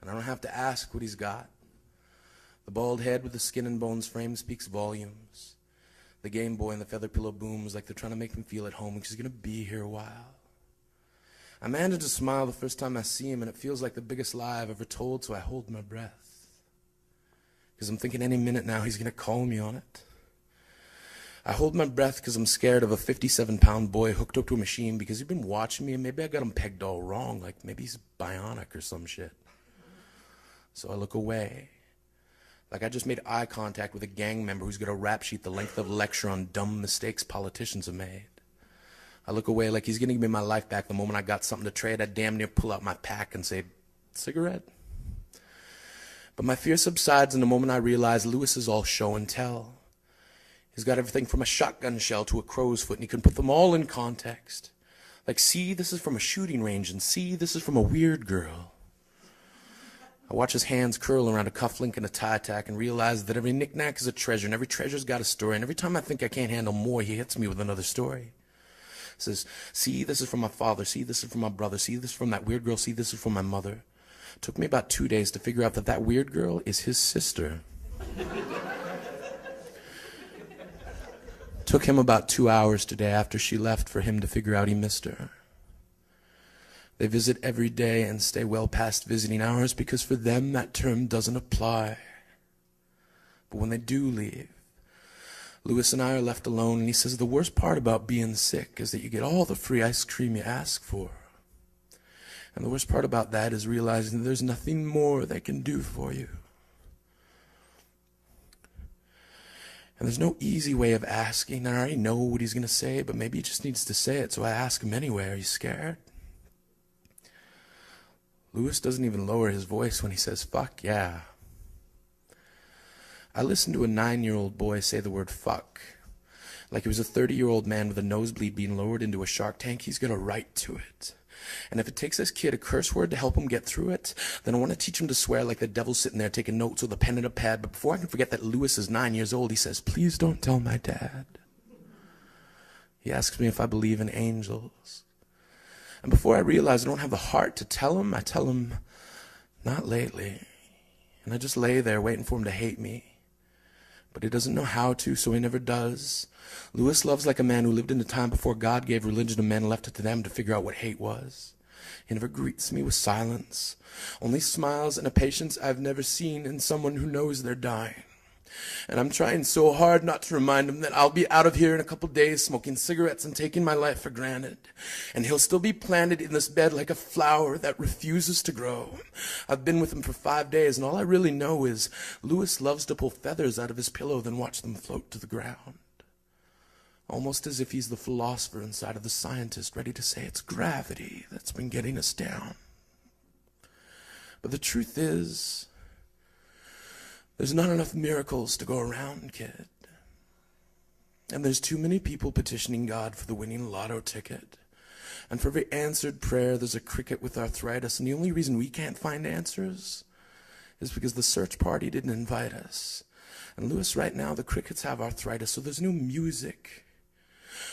and I don't have to ask what he's got. The bald head with the skin and bones frame speaks volumes. The Game Boy and the feather pillow booms like they're trying to make him feel at home because he's going to be here a while. I manage to smile the first time I see him, and it feels like the biggest lie I've ever told, so I hold my breath. Because I'm thinking any minute now he's going to call me on it. I hold my breath because I'm scared of a 57-pound boy hooked up to a machine because he's been watching me, and maybe I got him pegged all wrong, like maybe he's bionic or some shit. So I look away, like I just made eye contact with a gang member who's got a rap sheet the length of a lecture on dumb mistakes politicians have made. I look away like he's going to give me my life back the moment I got something to trade. I damn near pull out my pack and say, cigarette? But my fear subsides in the moment I realize Lewis is all show and tell. He's got everything from a shotgun shell to a crow's foot, and he can put them all in context. Like, see, this is from a shooting range, and see, this is from a weird girl. I watch his hands curl around a cufflink and a tie tack and realize that every knick-knack is a treasure, and every treasure's got a story, and every time I think I can't handle more, he hits me with another story. He says, see, this is from my father, see, this is from my brother, see, this is from that weird girl, see, this is from my mother. It took me about 2 days to figure out that that weird girl is his sister. Took him about 2 hours today after she left for him to figure out he missed her. They visit every day and stay well past visiting hours because for them that term doesn't apply. But when they do leave, Lewis and I are left alone, and he says the worst part about being sick is that you get all the free ice cream you ask for. And the worst part about that is realizing that there's nothing more they can do for you. And there's no easy way of asking. I already know what he's going to say, but maybe he just needs to say it, so I ask him anyway. Are you scared? Lewis doesn't even lower his voice when he says, fuck yeah. I listened to a 9-year-old boy say the word fuck. Like he was a 30-year-old man with a nosebleed being lowered into a shark tank. He's got a right to it. And if it takes this kid a curse word to help him get through it, then I want to teach him to swear like the devil's sitting there taking notes with a pen and a pad. But before I can forget that Lewis is 9 years old, he says, please don't tell my dad. He asks me if I believe in angels. And before I realize I don't have the heart to tell him, I tell him, not lately. And I just lay there waiting for him to hate me. But he doesn't know how to, so he never does. Lewis loves like a man who lived in a time before God gave religion to men and left it to them to figure out what hate was. He never greets me with silence, only smiles and a patience I've never seen in someone who knows they're dying. And I'm trying so hard not to remind him that I'll be out of here in a couple days smoking cigarettes and taking my life for granted. And he'll still be planted in this bed like a flower that refuses to grow. I've been with him for 5 days, and all I really know is Lewis loves to pull feathers out of his pillow, then watch them float to the ground. Almost as if he's the philosopher inside of the scientist, ready to say it's gravity that's been getting us down. But the truth is, there's not enough miracles to go around, kid. And there's too many people petitioning God for the winning lotto ticket. And for every answered prayer, there's a cricket with arthritis. And the only reason we can't find answers is because the search party didn't invite us. And Lewis, right now, the crickets have arthritis, so there's no music.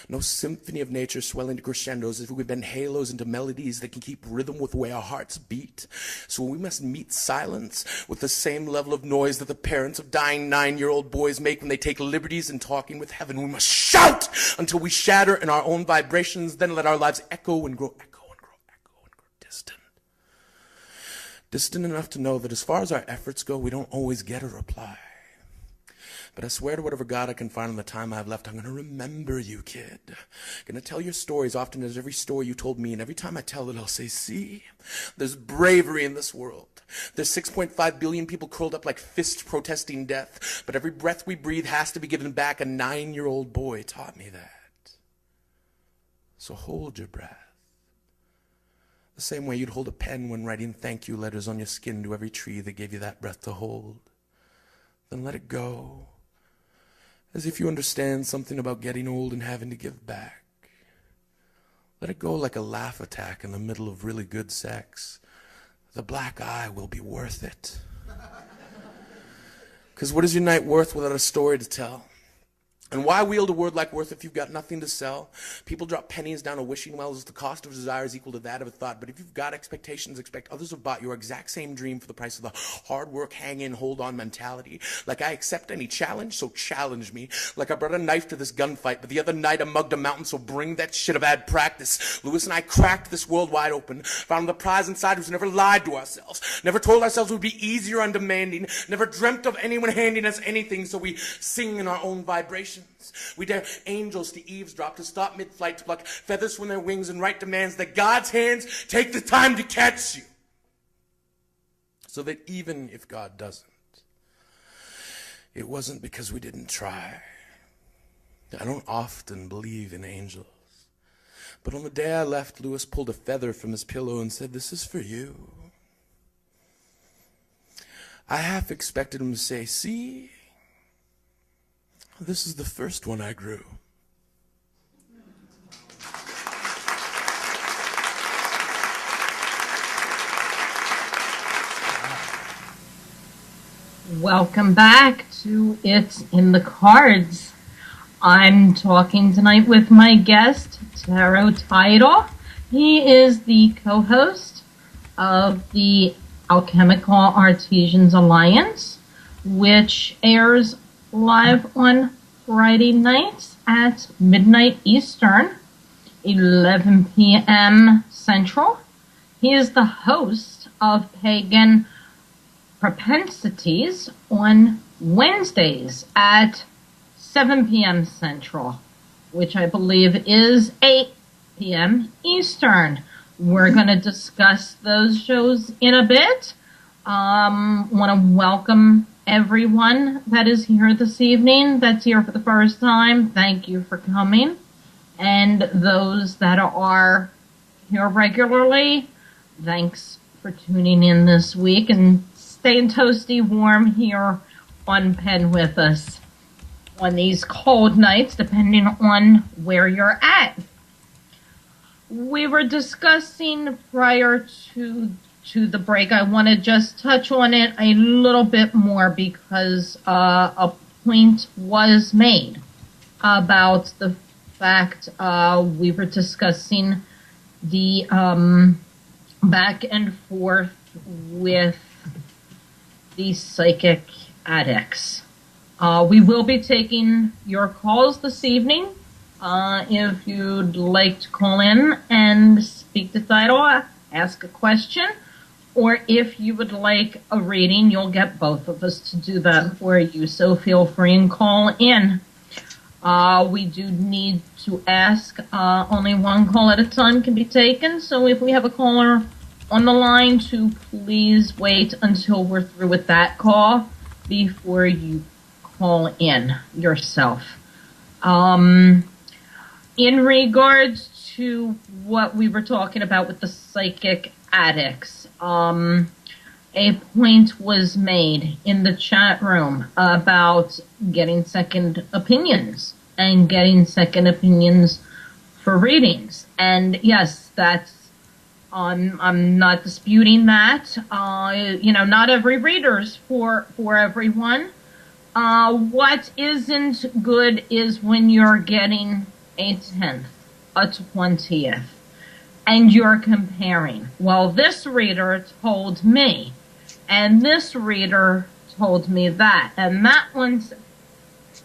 No symphony of nature swelling to crescendos as if we bend halos into melodies that can keep rhythm with the way our hearts beat. So we must meet silence with the same level of noise that the parents of dying 9-year-old boys make when they take liberties in talking with heaven. We must shout until we shatter in our own vibrations, then let our lives echo and grow echo and grow echo and grow distant. Distant enough to know that as far as our efforts go, we don't always get a reply. But I swear to whatever God I can find in the time I have left, I'm going to remember you, kid. Going to tell your stories often as every story you told me, and every time I tell it, I'll say, see, there's bravery in this world. There's 6.5 billion people curled up like fists protesting death, but every breath we breathe has to be given back. A 9-year-old boy taught me that. So hold your breath. The same way you'd hold a pen when writing thank you letters on your skin to every tree that gave you that breath to hold. Then let it go. As if you understand something about getting old and having to give back. Let it go like a laugh attack in the middle of really good sex. The black eye will be worth it. Because what is your night worth without a story to tell? And why wield a word like worth if you've got nothing to sell? People drop pennies down a wishing well as the cost of desire is equal to that of a thought. But if you've got expectations, expect others have bought your exact same dream for the price of the hard work, hang in, hold on mentality. Like I accept any challenge, so challenge me. Like I brought a knife to this gunfight, but the other night I mugged a mountain, so bring that shit of bad practice. Lewis and I cracked this world wide open. Found the prize inside who's never lied to ourselves. Never told ourselves it would be easier undemanding. Never dreamt of anyone handing us anything, so we sing in our own vibrations. We dare angels to eavesdrop, to stop mid-flight, to pluck feathers from their wings and write demands that God's hands take the time to catch you. So that even if God doesn't, it wasn't because we didn't try. I don't often believe in angels. But on the day I left, Lewis pulled a feather from his pillow and said, "This is for you." I half expected him to say, "See? This is the first one I grew." Welcome back to It's in the Cards. I'm talking tonight with my guest, Tarot Tidal. He is the co-host of the Alchemical Artisans Alliance, which airs live on Friday nights at midnight Eastern, 11 p.m. Central. He is the host of Pagan Propensities on Wednesdays at 7 p.m. Central, which I believe is 8 p.m. Eastern. We're going to discuss those shows in a bit. Want to welcome everyone that is here this evening, that's here for the first time. Thank you for coming. And those that are here regularly, thanks for tuning in this week and staying toasty warm here on Penn with us on these cold nights, depending on where you're at. We were discussing prior to the break. I want to just touch on it a little bit more because a point was made about the fact we were discussing the back and forth with the psychic addicts. We will be taking your calls this evening. If you'd like to call in and speak to Tidal, ask a question, or if you would like a reading, you'll get both of us to do that for you. So feel free and call in. We do need to ask, only one call at a time can be taken. So if we have a caller on the line, to please wait until we're through with that call before you call in yourself. In regards to what we were talking about with the psychic addicts, a point was made in the chat room about getting second opinions and getting second opinions for readings. And yes, that's, I'm not disputing that. Not every reader's for everyone. What isn't good is when you're getting a 10th, a 20th, and you're comparing. Well, this reader told me, and this reader told me that, and that one's,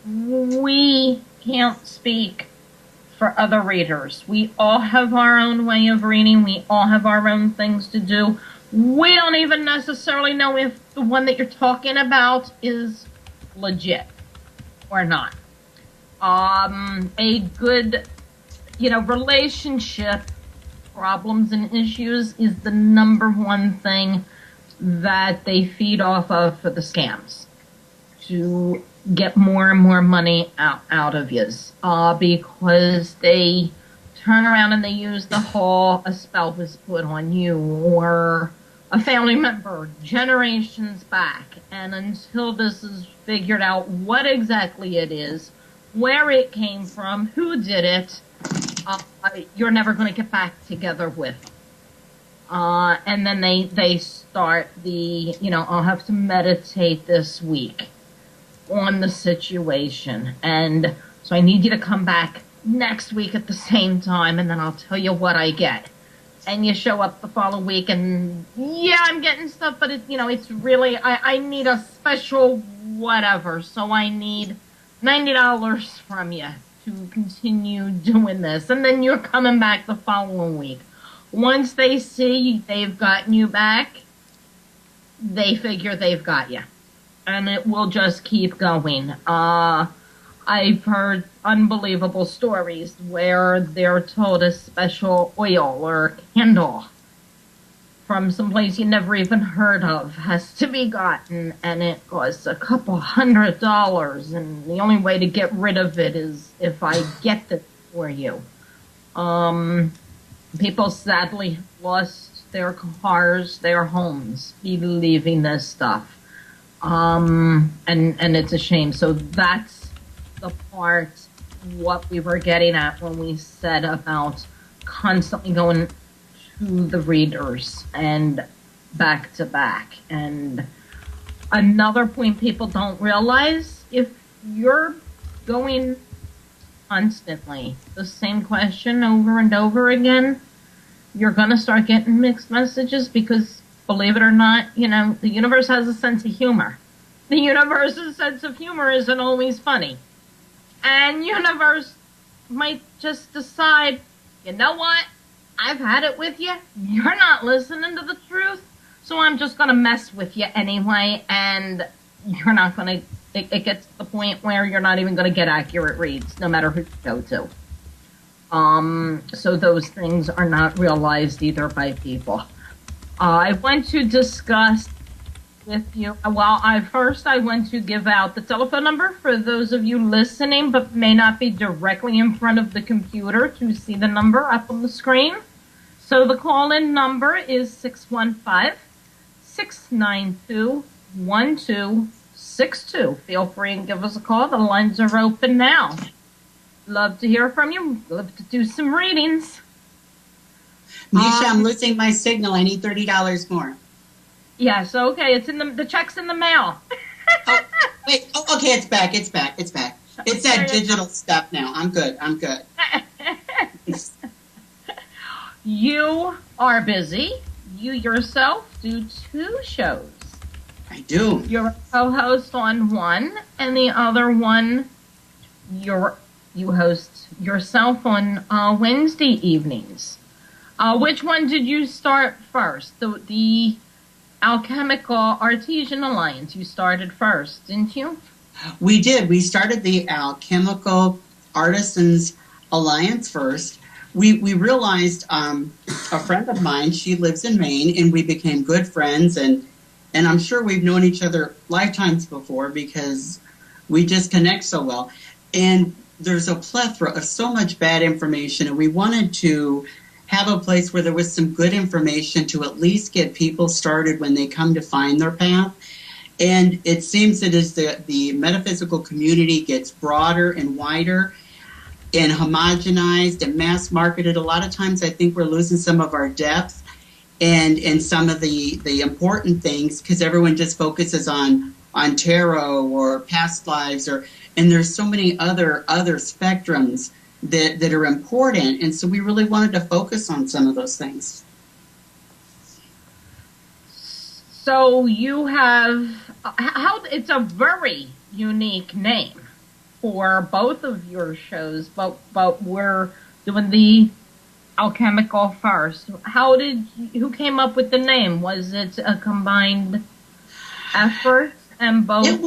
we can't speak for other readers. We all have our own way of reading. We all have our own things to do. We don't even necessarily know if the one that you're talking about is legit or not. A good, relationship problems and issues is the number one thing that they feed off of for the scams, to get more and more money out of you, because they turn around and they use the whole, a spell was put on you, or a family member generations back, and until this is figured out what exactly it is, where it came from, who did it, you're never going to get back together with. And then they start the, I'll have to meditate this week on the situation, and so I need you to come back next week at the same time, and then I'll tell you what I get. And you show up the following week, and yeah, I'm getting stuff, but it's really, I need a special whatever, so I need $90 from you to continue doing this. And then you're coming back the following week. Once they see they've gotten you back, they figure they've got you. And it will just keep going. I've heard unbelievable stories where they're told a special oil or candle from someplace you never even heard of has to be gotten, and it costs a couple $100, and the only way to get rid of it is if I get it for you. People sadly lost their cars, their homes, believing this stuff. And it's a shame. So that's the part, what we were getting at when we said about constantly going to the readers and back to back. And another point people don't realize, if you're going constantly the same question over and over again, you're going to start getting mixed messages, because believe it or not, the universe has a sense of humor. The universe's sense of humor isn't always funny. And universe might just decide, you know what? I've had it with you. You're not listening to the truth. So I'm just going to mess with you anyway. And you're not going to, it gets to the point where you're not even going to get accurate reads, no matter who you go to. So those things are not realized either by people. I want to discuss with you, I want to give out the telephone number for those of you listening but may not be directly in front of the computer to see the number up on the screen. So the call-in number is 615-692-1262. Feel free and give us a call. The lines are open now. Love to hear from you. Love to do some readings. Misha, I'm losing my signal. I need $30 more. Yes, okay. It's in the check's in the mail. Oh, wait. Oh, okay. It's back. It's back. It's that digital stuff now. I'm good. You are busy. You yourself do 2 shows. I do. You're a co-host on one, and the other one, you host yourself on Wednesday evenings. Which one did you start first? The Alchemical Artesian Alliance. You started first, didn't you? We did. We started the Alchemical Artisans Alliance first. We realized a friend of mine, she lives in Maine, and we became good friends. And I'm sure we've known each other lifetimes before because we just connect so well. And there's a plethora of so much bad information, and we wanted to have a place where there was some good information to at least get people started when they come to find their path. And it seems that as the metaphysical community gets broader and wider and homogenized and mass marketed, a lot of times I think we're losing some of our depth and some of the important things because everyone just focuses on tarot or past lives, and there's so many other spectrums that are important. And so we really wanted to focus on some of those things. So you have, it's a very unique name for both of your shows, but we're doing the Alchemical first. Who came up with the name? Was it a combined effort and both It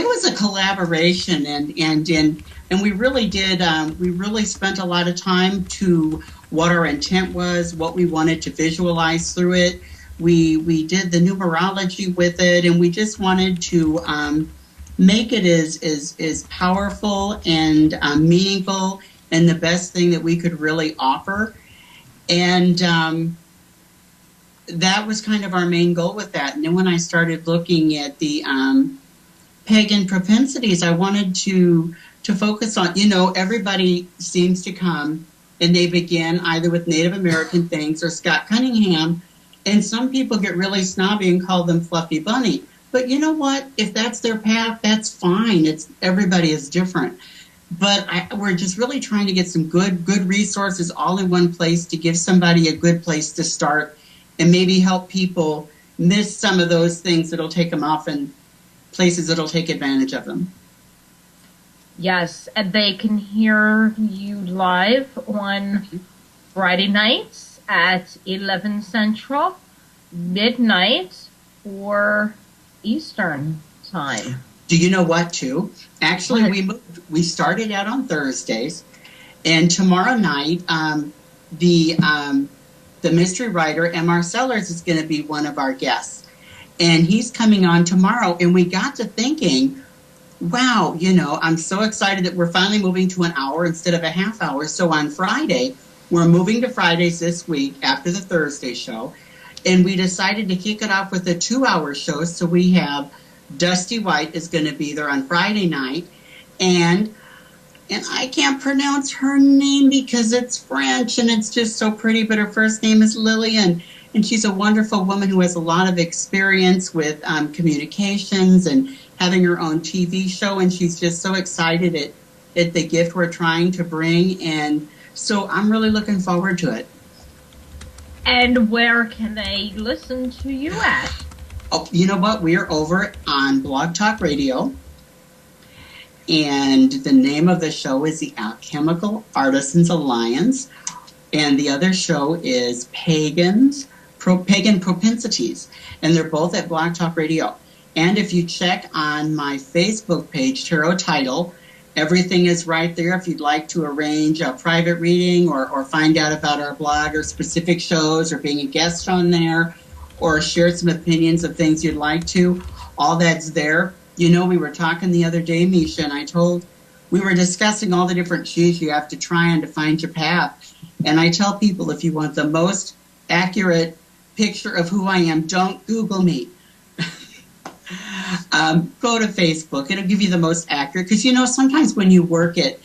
was a collaboration, and we really did. We really spent a lot of time to what our intent was, what we wanted to visualize through it. We did the numerology with it, and we just wanted to make it as powerful and meaningful and the best thing that we could really offer. And that was kind of our main goal with that. And then when I started looking at the pagan propensities, I wanted to focus on, everybody seems to come and they begin either with Native American things or Scott Cunningham. And some people get really snobby and call them Fluffy Bunny. But you know what? If that's their path, that's fine. Everybody is different. But we're just really trying to get some good resources all in one place to give somebody a good place to start and maybe help people miss some of those things that'll take them off in places that'll take advantage of them. Yes, and they can hear you live on Friday nights at 11 Central, midnight, or Eastern time. Do you know what, too? Actually, we started out on Thursdays, and tomorrow night, the mystery writer, M.R. Sellers, is going to be one of our guests. And he's coming on tomorrow, and we got to thinking, wow, I'm so excited that we're finally moving to an hour instead of a half hour. So on Friday, we're moving to Fridays this week after the Thursday show, and we decided to kick it off with a 2-hour show. So we have Dusty White is going to be there on Friday night, and I can't pronounce her name because it's French and it's just so pretty, but her first name is Lillian, and she's a wonderful woman who has a lot of experience with communications and having her own TV show, and she's just so excited at the gift we're trying to bring, and so I'm really looking forward to it. And where can they listen to you at? Oh, you know what? We are over on Blog Talk Radio, and the name of the show is the Alchemical Artisans Alliance, and the other show is Pagan Propensities, and they're both at Blog Talk Radio. And if you check on my Facebook page, Tarot Tidal, everything is right there. If you'd like to arrange a private reading or find out about our blog or specific shows or being a guest on there, or share some opinions of things you'd like to, all that's there. We were talking the other day, Misha, and we were discussing all the different shoes you have to try on to find your path. And I tell people, if you want the most accurate picture of who I am, don't Google me. Go to Facebook. It'll give you the most accurate, because sometimes when you work at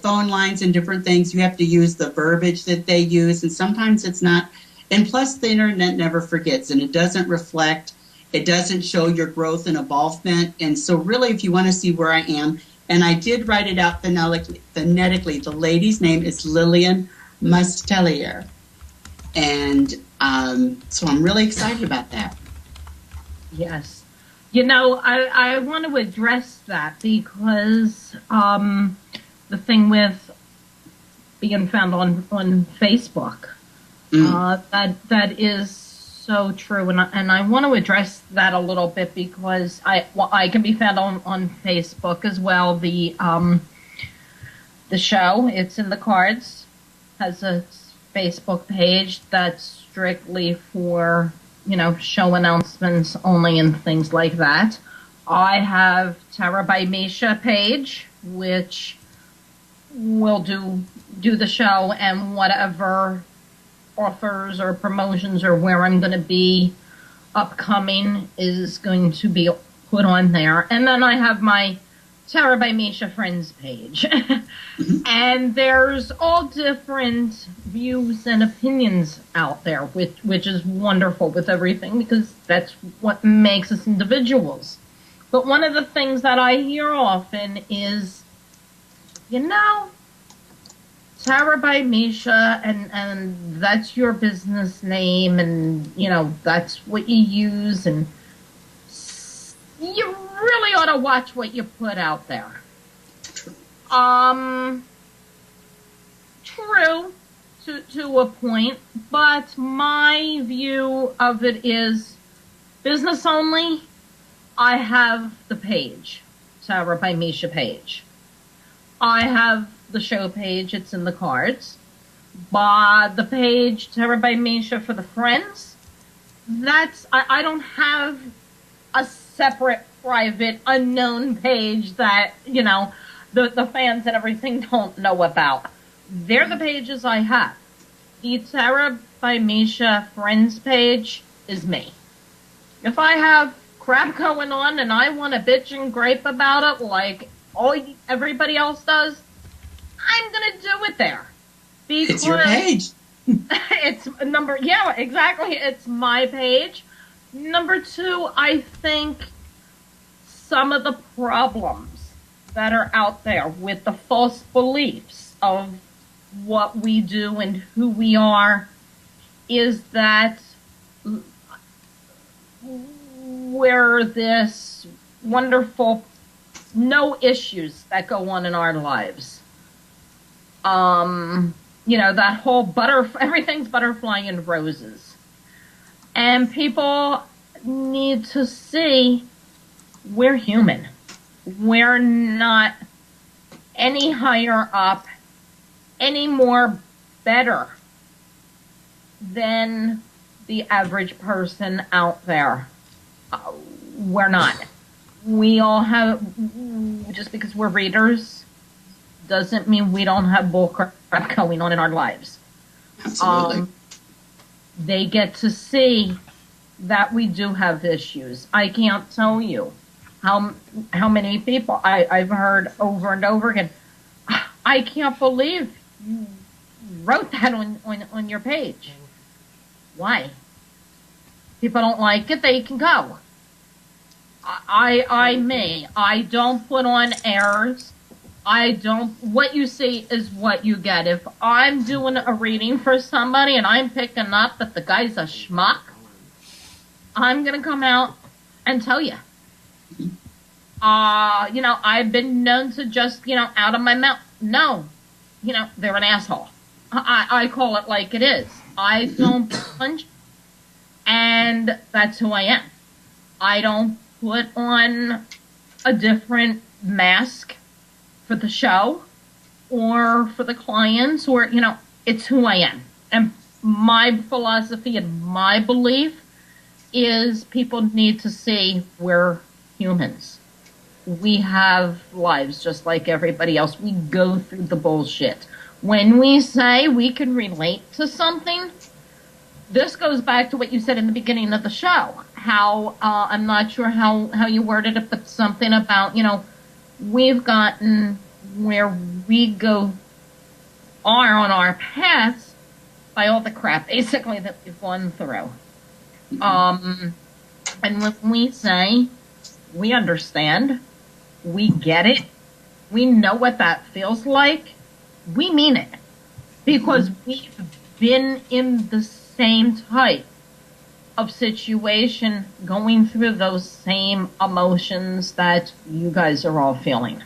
phone lines and different things, you have to use the verbiage that they use, and sometimes it's not. And plus, the internet never forgets, and it doesn't reflect, it doesn't show your growth and involvement. And so really, if you want to see where I am, and I did write it out phonetically, the lady's name is Lillian Mustelier. And so I'm really excited about that. Yes. I want to address that because the thing with being found on Facebook. That is so true, and I want to address that a little bit because I can be found on Facebook as well. The show, it's in the cards, has a Facebook page that's strictly for, show announcements only and things like that. I have Tarot by Misha page, which will do the show and whatever offers or promotions or where I'm going to be upcoming is going to be put on there. And then I have my Tarot by Misha Friends page. And there's all different views and opinions out there, which is wonderful with everything because that's what makes us individuals. But one of the things that I hear often is, Tarot by Misha, and that's your business name, and, that's what you use, and you really ought to watch what you put out there. True, to a point, but my view of it is business only. I have the page, Tarot by Misha page. I have the show page, it's in the cards. But the page, Tarot by Misha for the friends, I don't have a separate, private, unknown page that, the fans and everything don't know about. They're the pages I have. The Tarot by Misha friends page is me. If I have crap going on and I want to bitch and gripe about it like everybody else does, I'm going to do it there. Because it's your page. Yeah, exactly. It's my page. Number two, I think some of the problems that are out there with the false beliefs of what we do and who we are is that we're this wonderful, no issues that go on in our lives. That whole everything's butterfly and roses. And people need to see we're human. We're not any higher up, any more better than the average person out there. We're not. We all have, just because we're readers, doesn't mean we don't have bullcrap going on in our lives. Absolutely. They get to see that we do have issues. I can't tell you how many people I've heard over and over again. I can't believe you wrote that on your page. Why? People don't like it, they can go. I don't put on errors. What you see is what you get. If I'm doing a reading for somebody and I'm picking up that the guy's a schmuck, I'm going to come out and tell you. I've been known to just, out of my mouth, no, they're an asshole. I call it like it is. I don't punch, and that's who I am. I don't put on a different mask for the show or for the clients, or, it's who I am. And my philosophy and my belief is people need to see we're humans. We have lives just like everybody else. We go through the bullshit. When we say we can relate to something, this goes back to what you said in the beginning of the show. How, I'm not sure how you worded it, but something about, we've gotten where we are on our paths by all the crap, basically, that we've gone through. And when we say we understand, we get it, we know what that feels like, we mean it. Because we've been in the same type of situation, going through those same emotions that you guys are all feeling.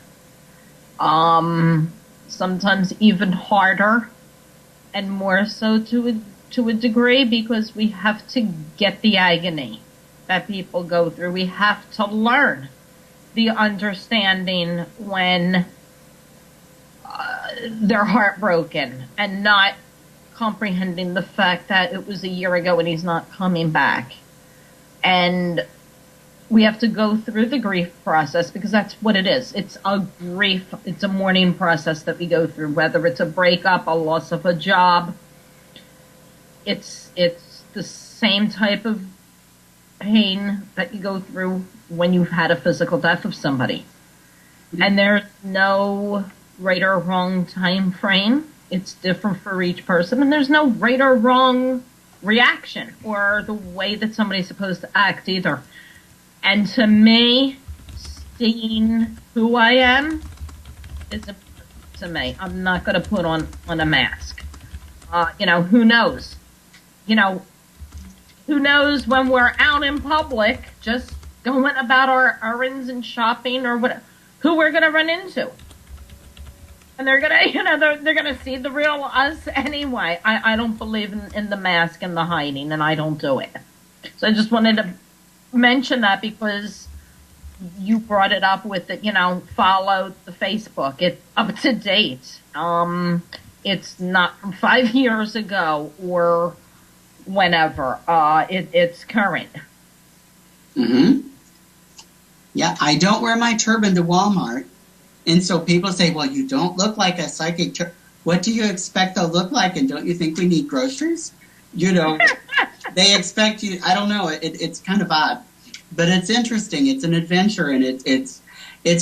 sometimes even harder, and more so to a degree, because we have to get the agony that people go through. We have to learn the understanding when they're heartbroken and not comprehending the fact that it was a year ago and he's not coming back. And we have to go through the grief process, because that's what it is. It's a grief, it's a mourning process that we go through, whether it's a breakup, a loss of a job. It's the same type of pain that you go through when you've had a physical death of somebody. And there's no right or wrong time frame. It's different for each person, and there's no right or wrong reaction or the way that somebody's supposed to act either. And to me, seeing who I am is important to me. I'm not going to put on a mask. Who knows? Who knows when we're out in public, just going about our errands and shopping or what, who we're going to run into. And they're gonna, they're gonna see the real us anyway. I don't believe in the mask and the hiding, and I don't do it. So I just wanted to mention that, because you brought it up with it. Follow the Facebook. It's up to date. It's not from 5 years ago or whenever. It's current. Mm-hmm. Yeah, I don't wear my turban to Walmart. And so people say, well, you don't look like a psychic. What do you expect to look like? And don't you think we need groceries? They expect you. I don't know. It's kind of odd. But it's interesting. It's an adventure, and it's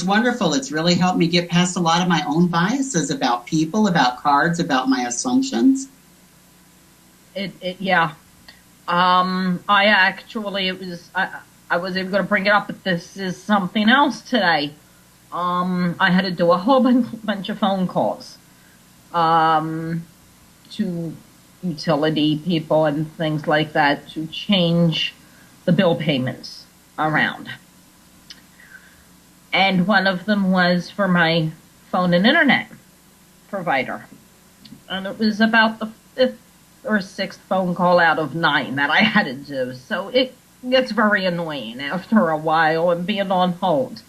wonderful. It's really helped me get past a lot of my own biases about people, about cards, about my assumptions. Yeah. I was even going to bring it up, but this is something else today. I had to do a whole bunch of phone calls to utility people and things like that to change the bill payments around. And one of them was for my phone and internet provider. And it was about the 5th or 6th phone call out of 9 that I had to do. So it gets very annoying after a while and being on hold.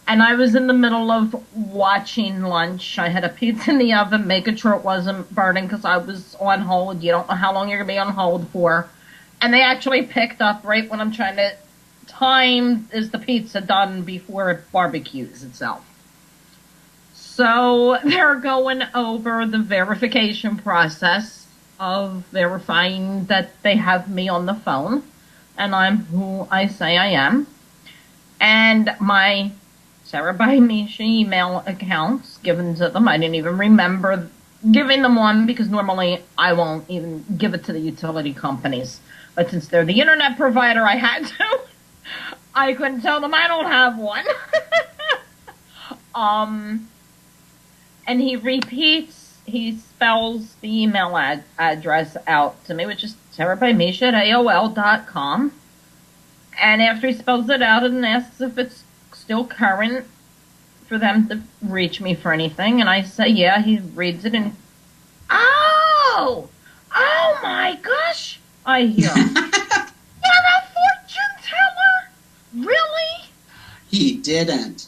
And I was in the middle of watching lunch. I had a pizza in the oven, making sure it wasn't burning because I was on hold. You don't know how long you're going to be on hold for. And they actually picked up right when I'm trying to time is the pizza done before it barbecues itself. So they're going over the verification process of verifying that they have me on the phone and I'm who I say I am. And my Sarah by Misha email accounts given to them. I didn't even remember giving them one because normally I won't even give it to the utility companies. But since they're the internet provider, I had to. I couldn't tell them I don't have one. And he spells the email address out to me, which is sarahbymisha@aol.com. And after he spells it out and asks if it's still current for them to reach me for anything, and I say, yeah, he reads it and, oh my gosh, I hear, you're a fortune teller? Really? He didn't.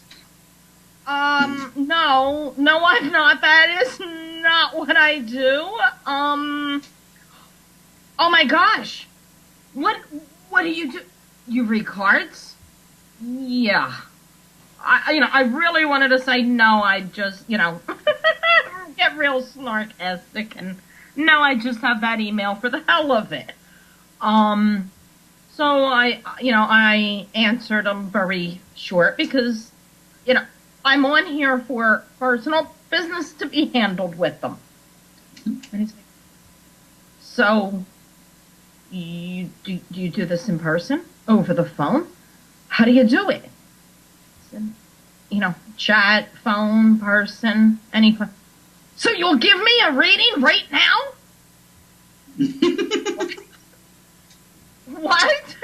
No, I'm not. That is not what I do. Oh my gosh. What do you do? You read cards? Yeah. I really wanted to say no, I just, get real sarcastic and no, I just have that email for the hell of it. So I answered them very short because, I'm on here for personal business to be handled with them. And he's like, so, do you do this in person? Over the phone? How do you do it? And, chat, phone, person, any. So you'll give me a reading right now? What?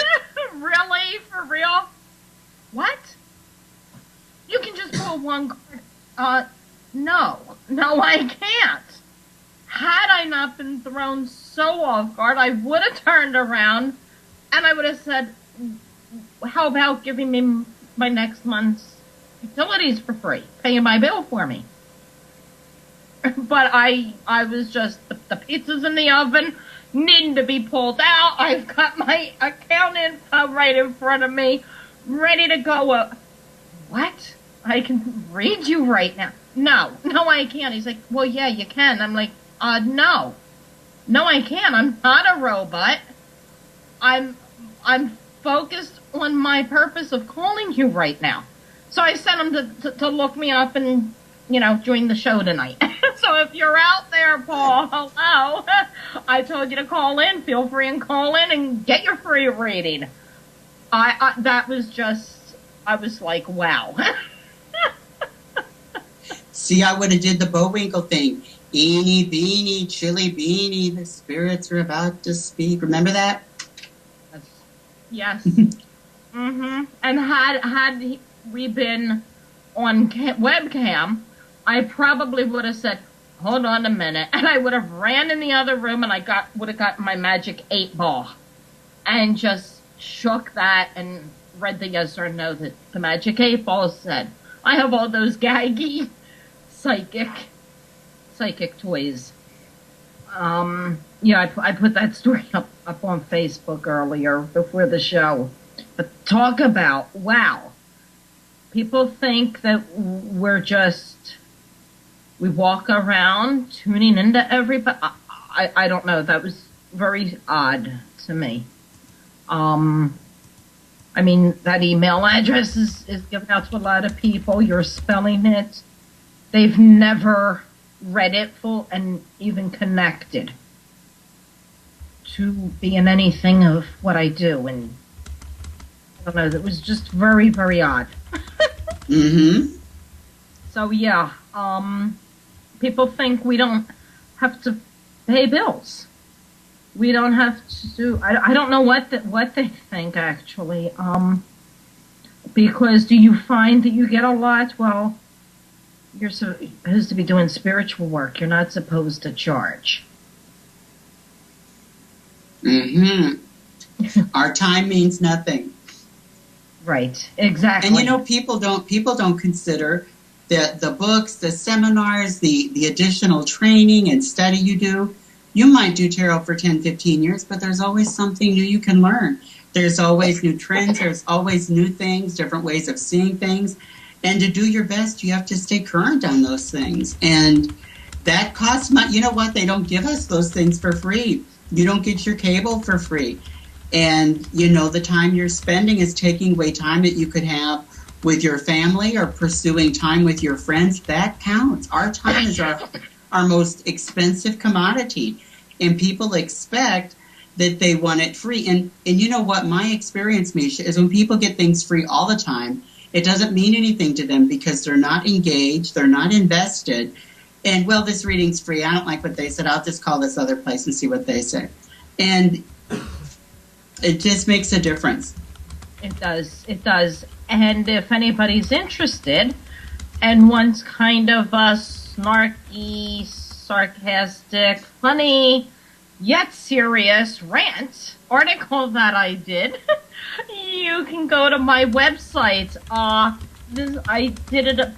Really? For real? What? You can just pull one card. No. No, I can't. Had I not been thrown so off guard, I would have turned around and I would have said, how about giving me my next month's utilities for free, paying my bill for me? But I was just, the pizza's in the oven, needing to be pulled out. I've got my account info right in front of me, ready to go. What? I can read you right now. No, I can't. He's like, well, yeah, you can. I'm like, no. No, I can't. I'm not a robot. I'm focused on my purpose of calling you right now. So I sent him to look me up and, join the show tonight. So if you're out there, Paul, hello. I told you to call in. Feel free and call in and get your free reading. That was just, I was like, wow. See, I would have did the Bowinkle thing. Eeny, beeny, chilly beany, the spirits are about to speak. Remember that? Yes. Mm-hmm. And had we been on webcam, I probably would have said, hold on a minute. And I would have ran in the other room and would have gotten my magic 8-ball and just shook that and read the yes or no that the magic 8-ball said. I have all those gaggy psychic toys. I put that story up on Facebook earlier before the show. But talk about, wow. People think that we walk around tuning into everybody. I don't know. That was very odd to me. That email address is given out to a lot of people. You're spelling it. They've never read it full and even connected to being anything of what I do. And I don't know, it was just very, very odd. Mm-hmm. So yeah, people think we don't have to pay bills. We don't have to. I don't know what they think actually. Because do you find that you get a lot? Well, you're supposed to be doing spiritual work. You're not supposed to charge. Mm-hmm. Our time means nothing. Right. Exactly. And people don't consider the books, the seminars, the additional training and study you do. You might do tarot for 10, 15 years, but there's always something new you can learn. There's always new trends. There's always new things, different ways of seeing things. And to do your best, you have to stay current on those things. And that costs money. You know what? They don't give us those things for free. You don't get your cable for free. And, the time you're spending is taking away time that you could have with your family or pursuing time with your friends. That counts. Our time is our most expensive commodity. And people expect that they want it free. And you know what? My experience, Misha, is when people get things free all the time, it doesn't mean anything to them because they're not engaged, they're not invested. And, well, this reading's free. I don't like what they said. I'll just call this other place and see what they say. And it just makes a difference. It does. And if anybody's interested and wants kind of a snarky, sarcastic, funny, yet serious rant article that I did, you can go to my website. I did it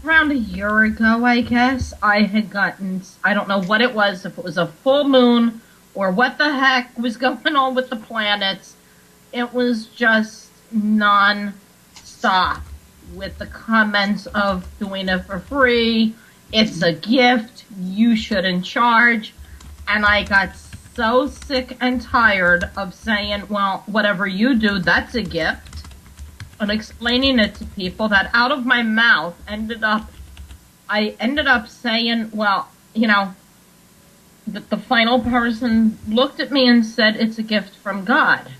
around a year ago, I guess. I had gotten, I don't know what it was, if it was a full moon or what the heck was going on with the planets. It was just non-stop with the comments of doing it for free. It's a gift. You shouldn't charge. And I got so sick and tired of saying, well, whatever you do, that's a gift. And explaining it to people that out of my mouth I ended up saying, well, the final person looked at me and said, it's a gift from God.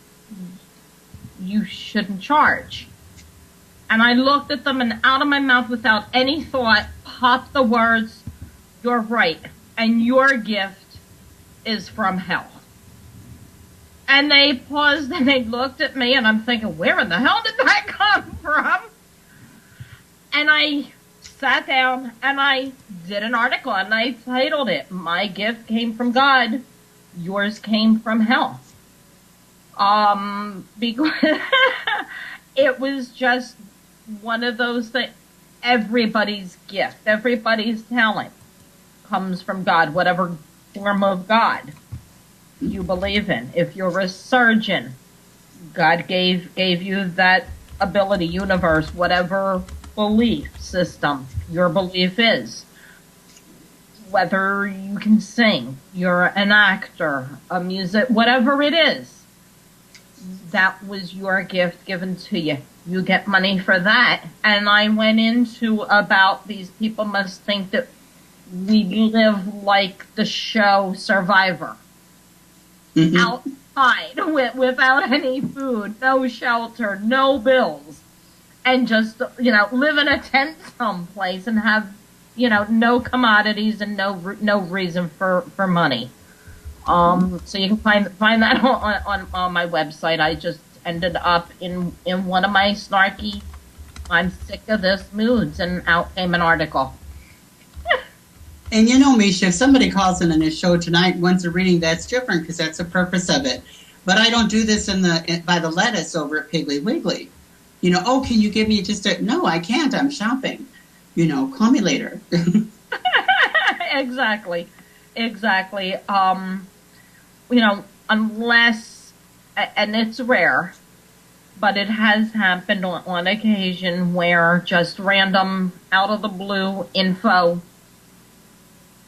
You shouldn't charge. And I looked at them and out of my mouth without any thought popped the words, you're right. And your gift is from hell. And they paused and they looked at me and I'm thinking, where in the hell did that come from? And I sat down and I did an article and I titled it, "My gift came from God, yours came from hell." Because it was just one of those that everybody's gift, everybody's talent comes from God, whatever form of God you believe in. If you're a surgeon, God gave you that ability, universe, whatever belief system your belief is. Whether you can sing, you're an actor, a music, whatever it is, that was your gift given to you. You get money for that. And I went into about these people must think that we live like the show Survivor. Mm-hmm. Outside, without any food, no shelter, no bills. And just, live in a tent someplace and have, no commodities and no reason for money. So you can find that on my website. I just ended up in one of my snarky, I'm sick of this moods, and out came an article. And Misha, if somebody calls in a show tonight and wants a reading, that's different because that's the purpose of it. But I don't do this by the lettuce over at Piggly Wiggly. Oh, can you give me no, I can't. I'm shopping. Call me later. Exactly. Unless, and it's rare, but it has happened on occasion where just random, out of the blue info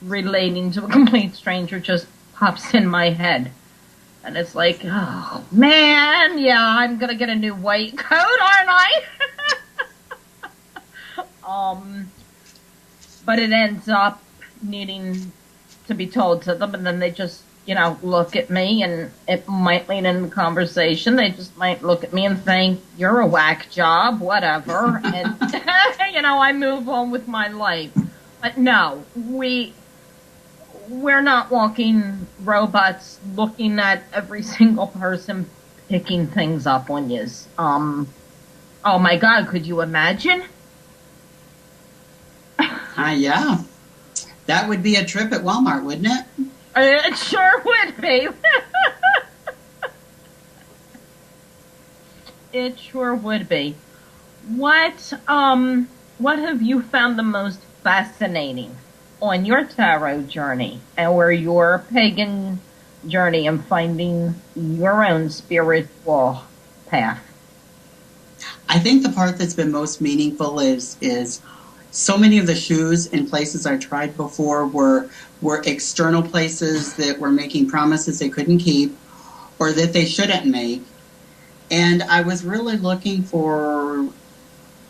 relating to a complete stranger just pops in my head. And it's like, oh, man, yeah, I'm going to get a new white coat, aren't I? But it ends up needing to be told to them, and then they just, look at me, and it might lead into conversation. They just might look at me and think, you're a whack job, whatever. And, I move on with my life. But no, we're not walking robots looking at every single person picking things up on yous. Oh my God, could you imagine? Yeah. That would be a trip at Walmart, wouldn't it? It sure would be. It sure would be. What have you found the most fascinating on your tarot journey or your pagan journey and finding your own spiritual path? I think the part that's been most meaningful is so many of the shoes in places I tried before were external places that were making promises they couldn't keep or that they shouldn't make. And I was really looking for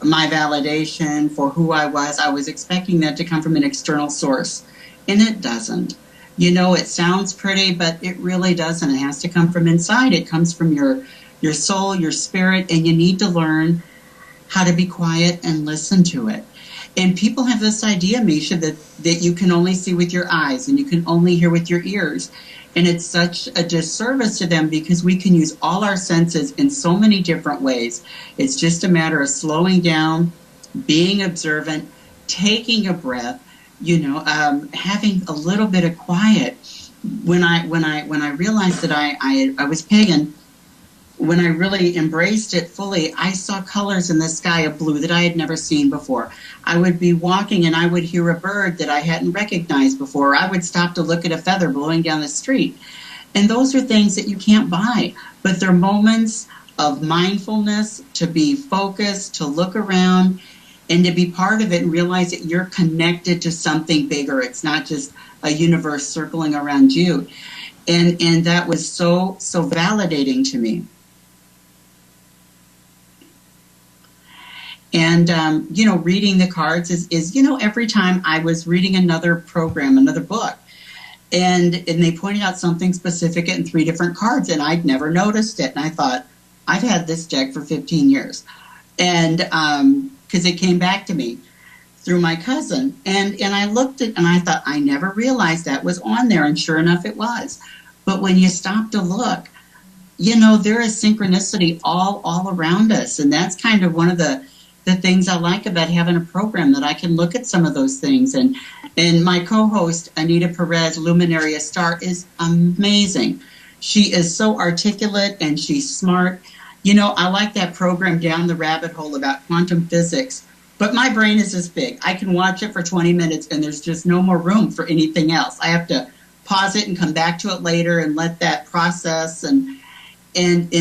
my validation for who I was. I was expecting that to come from an external source, and it doesn't. It sounds pretty, but it really doesn't. It has to come from inside. It comes from your soul, your spirit, and you need to learn how to be quiet and listen to it. And people have this idea, Misha, that you can only see with your eyes and you can only hear with your ears. And it's such a disservice to them because we can use all our senses in so many different ways. It's just a matter of slowing down, being observant, taking a breath, having a little bit of quiet. When I realized that I was pagan, when I really embraced it fully, I saw colors in the sky of blue that I had never seen before. I would be walking and I would hear a bird that I hadn't recognized before. I would stop to look at a feather blowing down the street. And those are things that you can't buy, but they're moments of mindfulness, to be focused, to look around, and to be part of it and realize that you're connected to something bigger. It's not just a universe circling around you. And that was so validating to me. And, reading the cards is every time I was reading another program, another book, and they pointed out something specific in 3 different cards, and I'd never noticed it. And I thought, I've had this deck for 15 years. And because it came back to me through my cousin. And I looked at and I thought, I never realized that was on there. And sure enough, it was. But when you stop to look, there is synchronicity all around us. And that's kind of one of the the things I like about having a program, that I can look at some of those things. And my co-host, Anita Perez, Luminaria Star, is amazing. She is so articulate and she's smart. You know, I like that program Down the Rabbit Hole about quantum physics, but my brain is this big. I can watch it for 20 minutes and there's just no more room for anything else. I have to pause it and come back to it later and let that process. And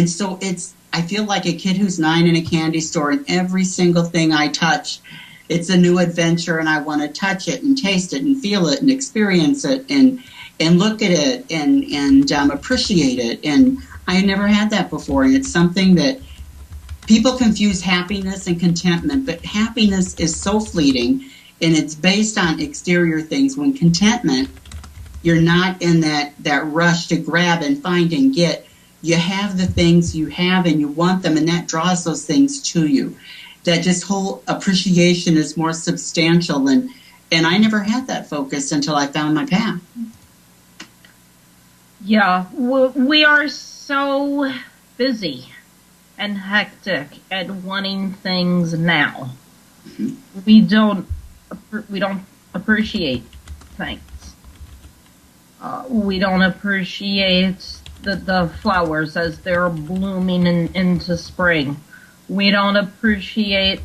so it's, I feel like a kid who's 9 in a candy store, and every single thing I touch, it's a new adventure, and I want to touch it and taste it and feel it and experience it and look at it and appreciate it. And I never had that before, and it's something that people confuse happiness and contentment, but happiness is so fleeting, and it's based on exterior things. When contentment, you're not in that rush to grab and find and get. You have the things you have and you want them, and that draws those things to you. That just whole appreciation is more substantial, and I never had that focus until I found my path. Yeah, we are so busy and hectic and wanting things now. Mm-hmm. We don't appreciate things. We don't appreciate the flowers as they're blooming into spring. We don't appreciate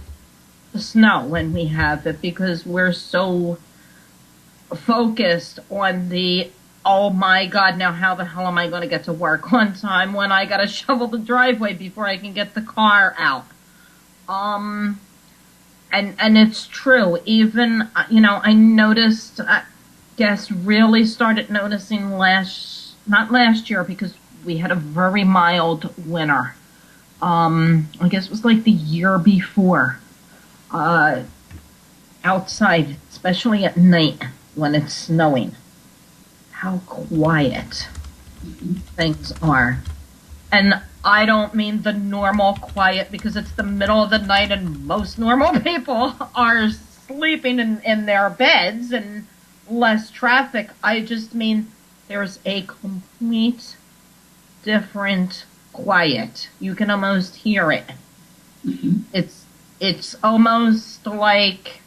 the snow when we have it because we're so focused on the, oh my God, now how the hell am I going to get to work on time when I got to shovel the driveway before I can get the car out? And it's true. Even, you know, I noticed, I guess really started noticing not last year because we had a very mild winter. I guess it was like the year before. Outside, especially at night when it's snowing, how quiet things are. And I don't mean the normal quiet because it's the middle of the night and most normal people are sleeping in their beds and less traffic. I just mean there's a complete different quiet. You can almost hear it. Mm-hmm. It's almost like,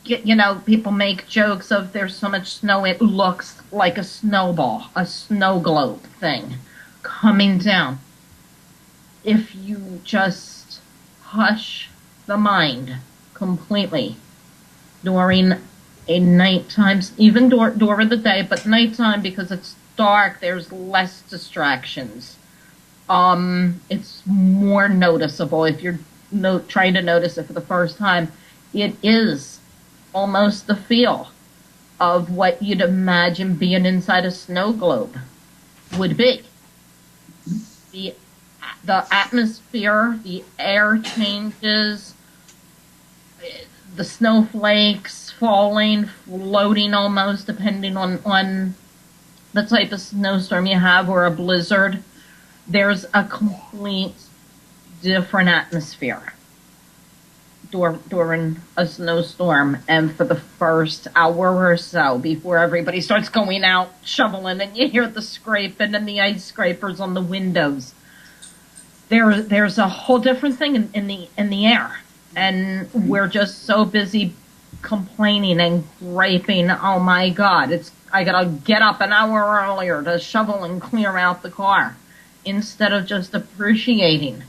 you know, people make jokes of there's so much snow it looks like a snowball, a snow globe thing coming down. If you just hush the mind completely during a nighttime, even during the day, but nighttime because it's dark, there's less distractions. It's more noticeable if you're trying to notice it for the first time. It is almost the feel of what you'd imagine being inside a snow globe would be. The atmosphere, the air changes, the snowflakes falling, floating almost, depending on the type of snowstorm you have or a blizzard. There's a complete different atmosphere during a snowstorm, and for the first hour or so before everybody starts going out shoveling and you hear the scraping and the ice scrapers on the windows, there's a whole different thing in the air, and we're just so busy complaining and griping. Oh my God, I gotta get up an hour earlier to shovel and clear out the car, instead of just appreciating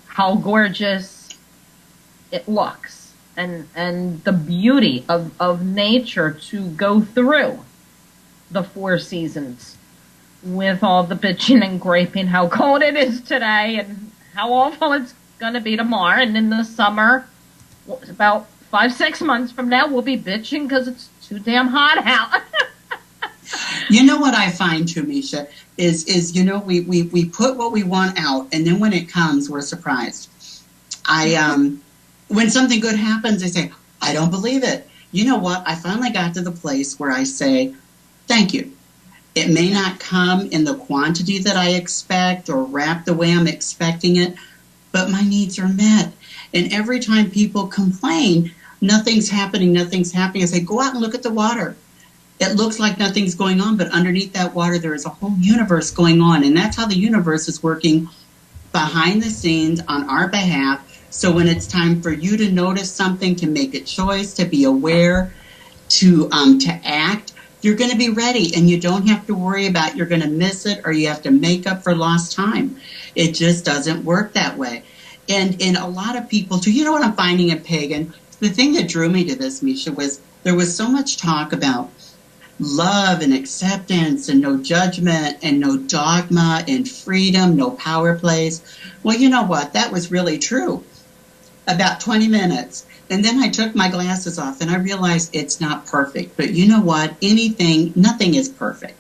how gorgeous it looks and the beauty of nature to go through the 4 seasons with all the bitching and griping how cold it is today and how awful it's going to be tomorrow. And in the summer, about 5-6 months from now, we'll be bitching because it's too damn hot out. You know what I find too, Misha, is you know, we put what we want out, and then when it comes, we're surprised. When something good happens, I say, I don't believe it. You know what? I finally got to the place where I say, thank you. It may not come in the quantity that I expect or wrap the way I'm expecting it, but my needs are met. And every time people complain, nothing's happening, I say, go out and look at the water. It looks like nothing's going on, but underneath that water, there is a whole universe going on. And that's how the universe is working behind the scenes on our behalf So when it's time for you to notice something, to make a choice, to be aware, to act, you're going to be ready, and you don't have to worry about you're going to miss it or you have to make up for lost time. It just doesn't work that way. And a lot of people too, you know what I'm finding in Pagan? The thing that drew me to this, Misha, was there was so much talk about love and acceptance and no judgment and no dogma and freedom, no power plays. Well, you know what? That was really true. About 20 minutes. And then I took my glasses off and I realized it's not perfect. But you know what? Nothing is perfect.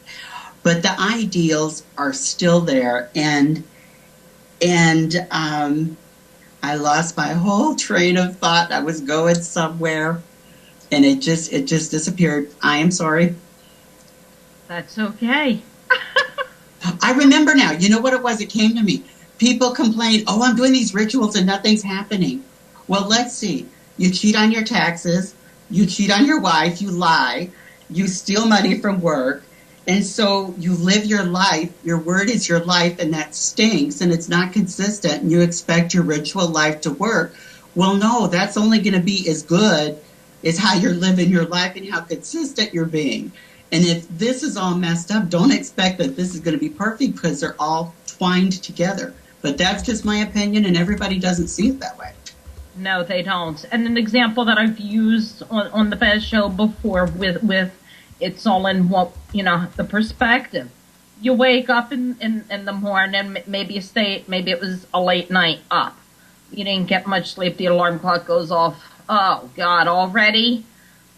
But the ideals are still there. And I lost my whole train of thought. I was going somewhere and it just disappeared. I am sorry. That's okay. I remember now. You know what it was? It came to me. People complain, oh, I'm doing these rituals and nothing's happening. Well, let's see. You cheat on your taxes. You cheat on your wife. You lie. You steal money from work. And so you live your life. Your word is your life, and that stinks, and it's not consistent, and you expect your ritual life to work. Well, no, that's only going to be as good as how you're living your life and how consistent you're being. And if this is all messed up, don't expect that this is going to be perfect because they're all twined together. But that's just my opinion, and everybody doesn't see it that way. No, they don't. And an example that I've used on the Best Show before with it's all in what, the perspective. You wake up in the morning, maybe maybe it was a late night up. You didn't get much sleep, the alarm clock goes off. Oh, God, already?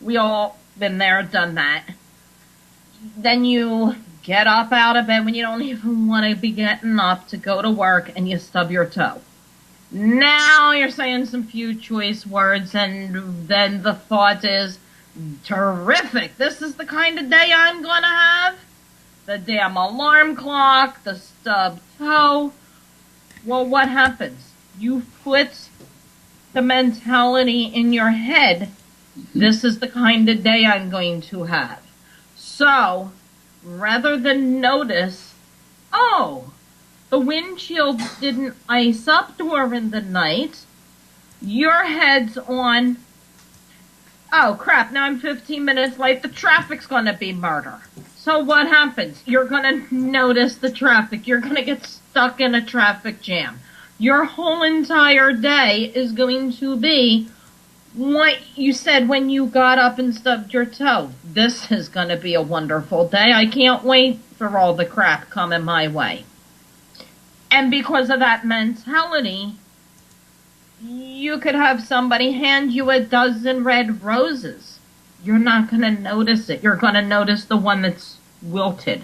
We all been there, done that. Then you get up out of bed when you don't even want to be getting up to go to work and you stub your toe. Now you're saying some few choice words and then the thought is, terrific, this is the kind of day I'm going to have. The damn alarm clock, the stubbed toe. Well, what happens? You put the mentality in your head, this is the kind of day I'm going to have. So, rather than notice, oh, the windshield didn't ice up during the night, your head's on, oh crap, now I'm 15 minutes late, the traffic's going to be murder. So what happens? You're going to notice the traffic. You're going to get stuck in a traffic jam. Your whole entire day is going to be what you said when you got up and stubbed your toe. This is going to be a wonderful day. I can't wait for all the crap coming my way. And because of that mentality, you could have somebody hand you a dozen red roses. You're not going to notice it. You're going to notice the one that's wilted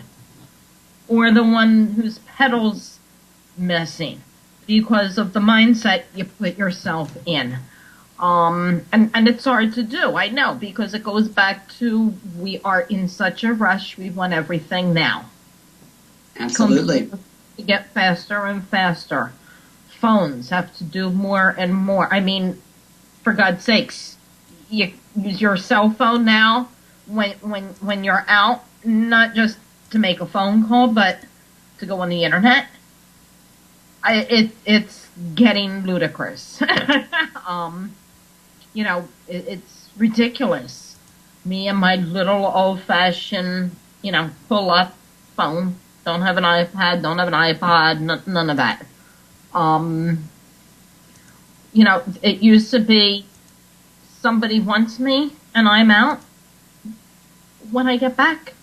or the one whose petals missing because of the mindset you put yourself in. And it's hard to do, I know, because it goes back to we are in such a rush, we want everything now. Absolutely. To get faster and faster. Phones have to do more and more. I mean, for God's sakes, you use your cell phone now when you're out, not just to make a phone call, but to go on the internet. It's getting ludicrous. It's ridiculous. Me and my little old-fashioned, pull-up phone. Don't have an iPad, don't have an iPod, none of that. It used to be somebody wants me and I'm out. When I get back,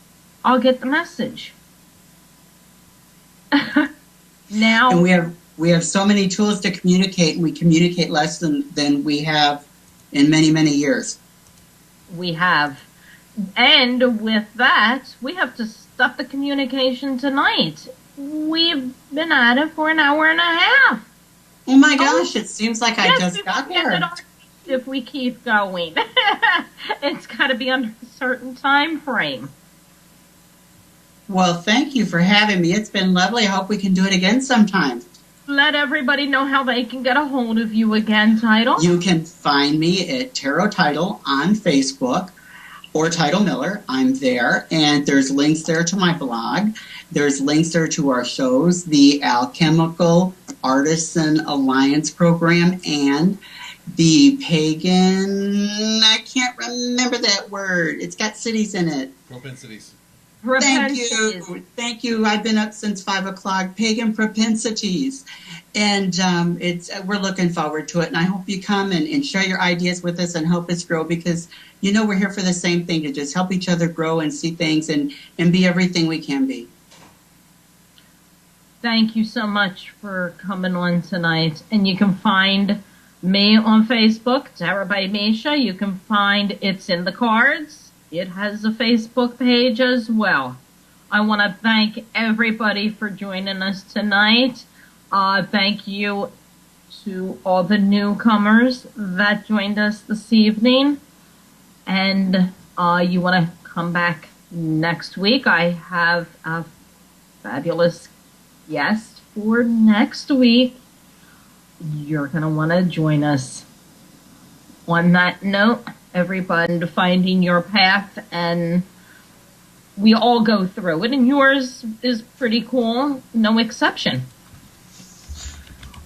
I'll get the message. Now, and we have so many tools to communicate, and we communicate less than we have in many, many years. We have. And with that, we have to stop the communication tonight. We've been at it for an hour and a half. Oh my gosh, it seems like I just got there. If we keep going. It's got to be under a certain time frame. Well, thank you for having me. It's been lovely. I hope we can do it again sometime. Let everybody know how they can get a hold of you again, Tidal. You can find me at Tarot Tidal on Facebook or Tidal Miller. I'm there. And there's links there to my blog. There's links there to our shows, the Alchemical Artisan Alliance program and the pagan, I can't remember that word. It's got cities in it. Propensities. Thank you. Thank you. I've been up since 5 o'clock. Pagan Propensities. And we're looking forward to it. And I hope you come and share your ideas with us and help us grow, because, you know, we're here for the same thing, to just help each other grow and see things and be everything we can be. Thank you so much for coming on tonight. And you can find me on Facebook, Tarot by Misha. You can find It's in the Cards. It has a Facebook page as well. I want to thank everybody for joining us tonight. Thank you to all the newcomers that joined us this evening. And you want to come back next week. I have a fabulous guest for next week. You're going to want to join us. On that note, everybody, finding your path, and we all go through it, and yours is pretty cool, no exception.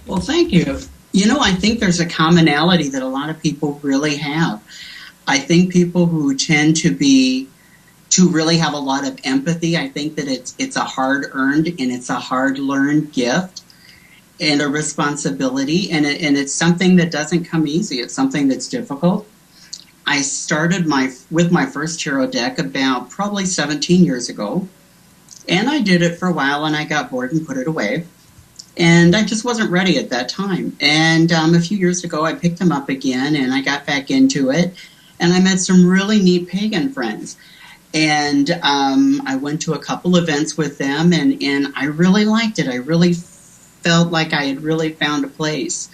Well, thank you. You know, I think there's a commonality that a lot of people really have. I think people who tend to really have a lot of empathy, I think that it's a hard-earned and it's a hard-learned gift and a responsibility, and it's something that doesn't come easy. It's something that's difficult. I started with my first tarot deck about probably 17 years ago, and I did it for a while, and I got bored and put it away, and I just wasn't ready at that time. And a few years ago, I picked them up again, and I got back into it, and I met some really neat pagan friends, and I went to a couple events with them, and I really liked it. I really felt like I had really found a place.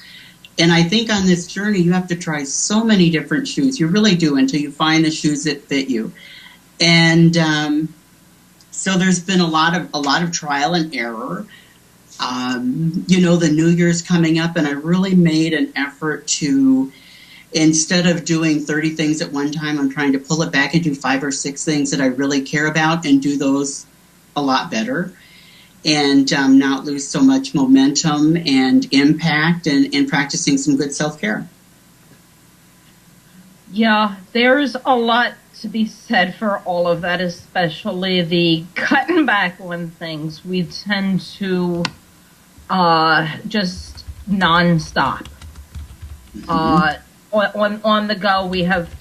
And I think on this journey, you have to try so many different shoes. You really do, until you find the shoes that fit you. And so there's been a lot of trial and error. You know, the New Year's coming up, and I really made an effort to, instead of doing 30 things at one time, I'm trying to pull it back and do 5 or 6 things that I really care about and do those a lot better. And not lose so much momentum and impact, and practicing some good self-care. Yeah, there's a lot to be said for all of that, especially the cutting back on things. We tend to just non-stop. On the go, we have,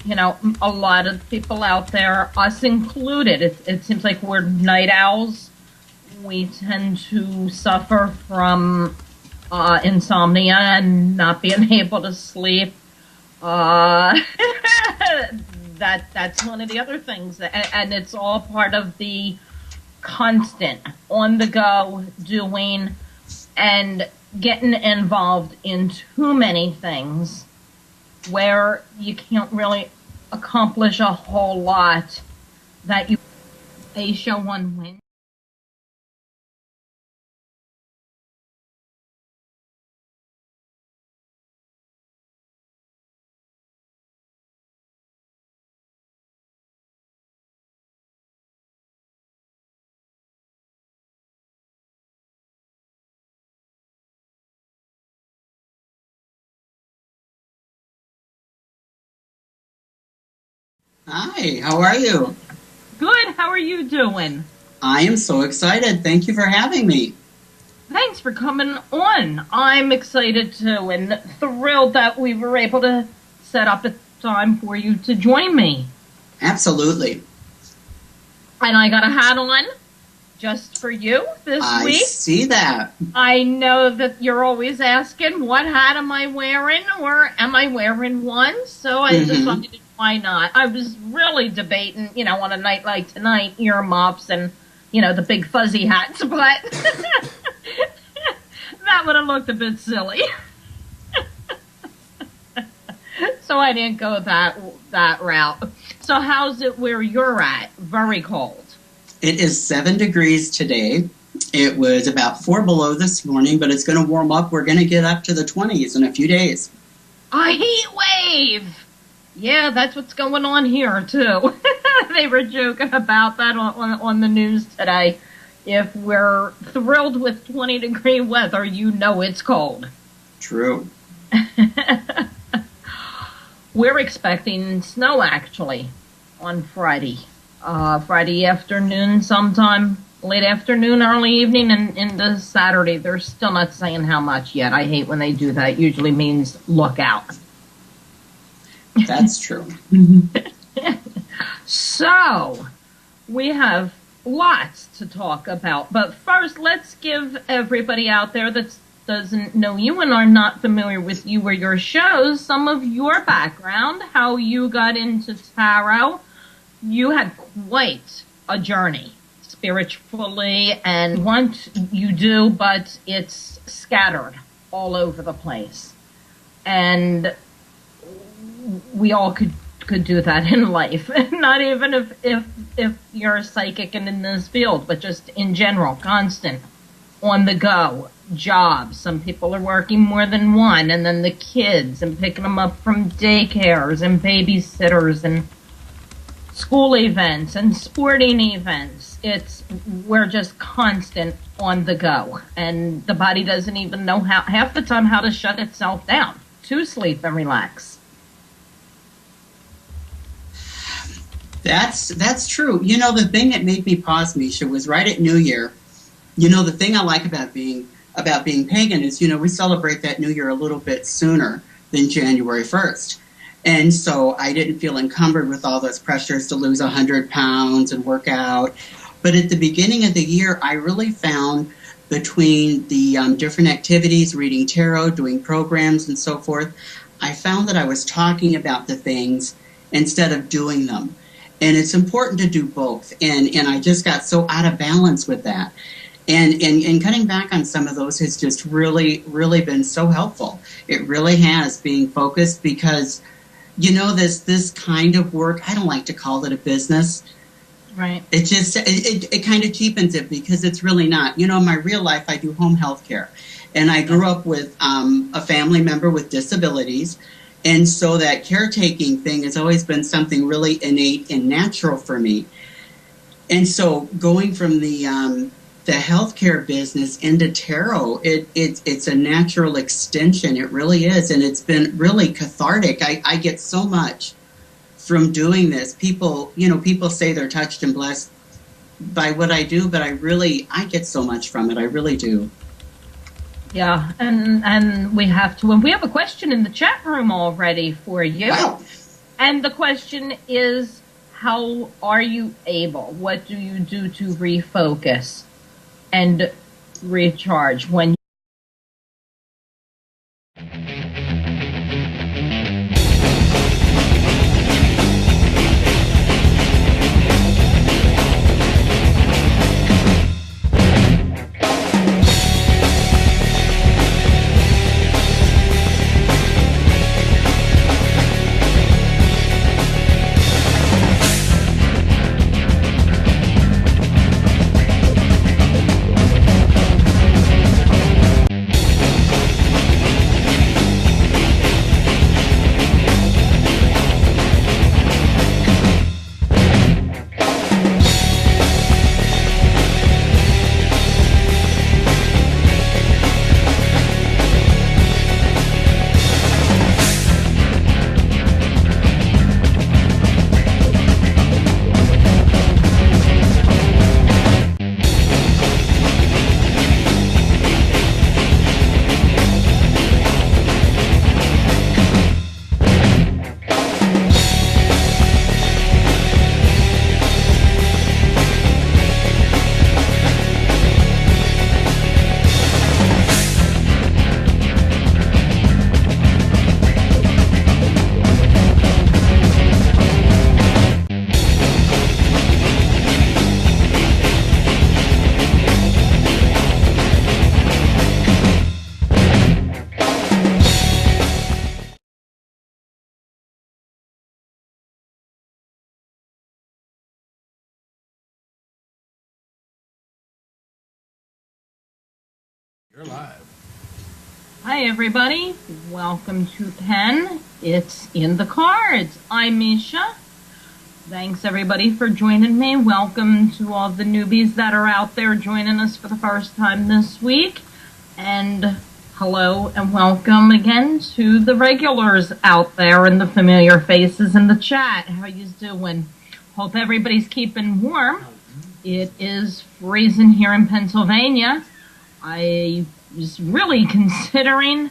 you know, a lot of people out there, us included. It seems like we're night owls. We tend to suffer from insomnia and not being able to sleep. That's one of the other things, and it's all part of the constant on the go doing and getting involved in too many things where you can't really accomplish a whole lot that you a show one win. Hi, how are you? Good, how are you doing? I am so excited. Thank you for having me. Thanks for coming on. I'm excited too, and thrilled that we were able to set up a time for you to join me. Absolutely. And I got a hat on just for you this week. I see that. I know that you're always asking, what hat am I wearing, or am I wearing one? So I decided, why not? I was really debating, you know, on a night like tonight, earmuffs and, you know, the big fuzzy hats, but that would have looked a bit silly. So I didn't go that route. So how's it where you're at? Very cold. It is 7 degrees today. It was about 4 below this morning, but it's going to warm up. We're going to get up to the 20s in a few days. A heat wave! Yeah, that's what's going on here, too. They were joking about that on the news today. If we're thrilled with 20-degree weather, you know it's cold. True. We're expecting snow, actually, on Friday. Friday afternoon sometime, late afternoon, early evening, and into Saturday. They're still not saying how much yet. I hate when they do that. It usually means look out. That's true. So, we have lots to talk about. But first, let's give everybody out there that doesn't know you and are not familiar with you or your shows some of your background, how you got into tarot. You had quite a journey spiritually and what you do, but it's scattered all over the place. And we all could do that in life. Not even if you're psychic and in this field, but just in general, constant, on the go, jobs. Some people are working more than one, and then the kids and picking them up from daycares and babysitters and school events and sporting events. We're just constant on the go, and the body doesn't even know half the time how to shut itself down to sleep and relax. That's true. You know, the thing that made me pause, Misha, was right at New Year. You know, the thing I like about being pagan is, you know, we celebrate that New Year a little bit sooner than January 1st. And so I didn't feel encumbered with all those pressures to lose 100 pounds and work out. But at the beginning of the year, I really found between the different activities, reading tarot, doing programs and so forth, I found that I was talking about the things instead of doing them. And it's important to do both. And I just got so out of balance with that. And cutting back on some of those has just really, really been so helpful. It really has, being focused, because, you know, this kind of work, I don't like to call it a business. Right. It just, it kind of cheapens it, because it's really not. You know, in my real life, I do home health care. And I grew up with a family member with disabilities. And so that caretaking thing has always been something really innate and natural for me. And so going from the healthcare business into tarot, it's a natural extension. It really is. And it's been really cathartic. I get so much from doing this. People say they're touched and blessed by what I do, but I get so much from it. I really do. Yeah, and we have to, and we have a question in the chat room already for you. Wow. And the question is, how are you able? What do you do to refocus and recharge when You're live. Hi, everybody. Welcome to Pen. It's in the cards. I'm Misha. Thanks everybody for joining me. Welcome to all the newbies that are out there joining us for the first time this week. And hello and welcome again to the regulars out there and the familiar faces in the chat. How you doing? Hope everybody's keeping warm. It is freezing here in Pennsylvania. I was really considering,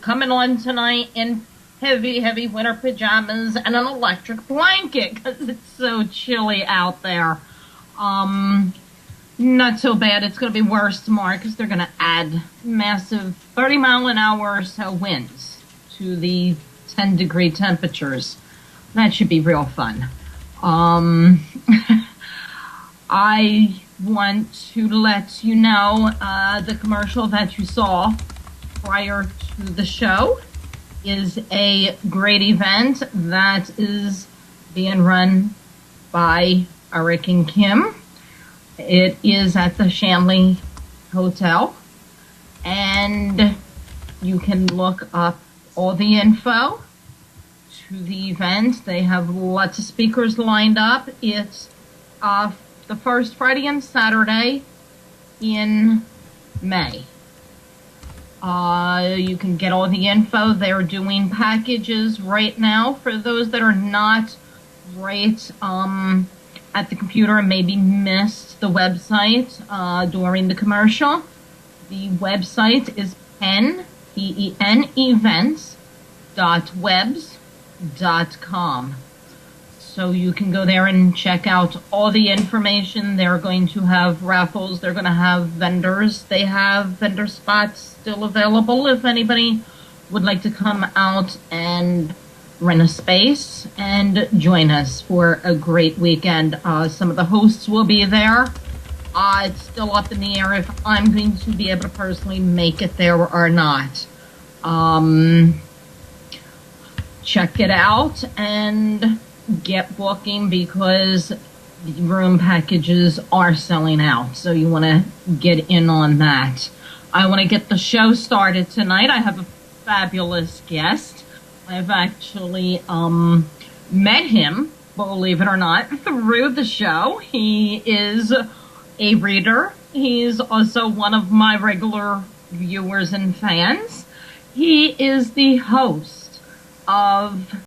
coming on tonight in heavy winter pajamas and an electric blanket because it's so chilly out there. Not so bad. It's going to be worse tomorrow because they're going to add massive 30-mile-an-hour or so winds to the 10-degree temperatures. That should be real fun. I want to let you know the commercial that you saw prior to the show is a great event that is being run by Eric and Kim. It is at the Shanley Hotel, and you can look up all the info to the event. They have lots of speakers lined up. It's the first Friday and Saturday in May. You can get all the info. They're doing packages right now for those that are not right at the computer and maybe missed the website during the commercial. The website is events.webs.com. So you can go there and check out all the information. They're going to have raffles. They're going to have vendors. They have vendor spots still available if anybody would like to come out and rent a space and join us for a great weekend. Some of the hosts will be there. It's still up in the air if I'm going to be able to personally make it there or not. Check it out and get booking because the room packages are selling out. So you want to get in on that. I want to get the show started tonight. I have a fabulous guest. I've actually met him, believe it or not, through the show. He is a reader. He's also one of my regular viewers and fans. He is the host of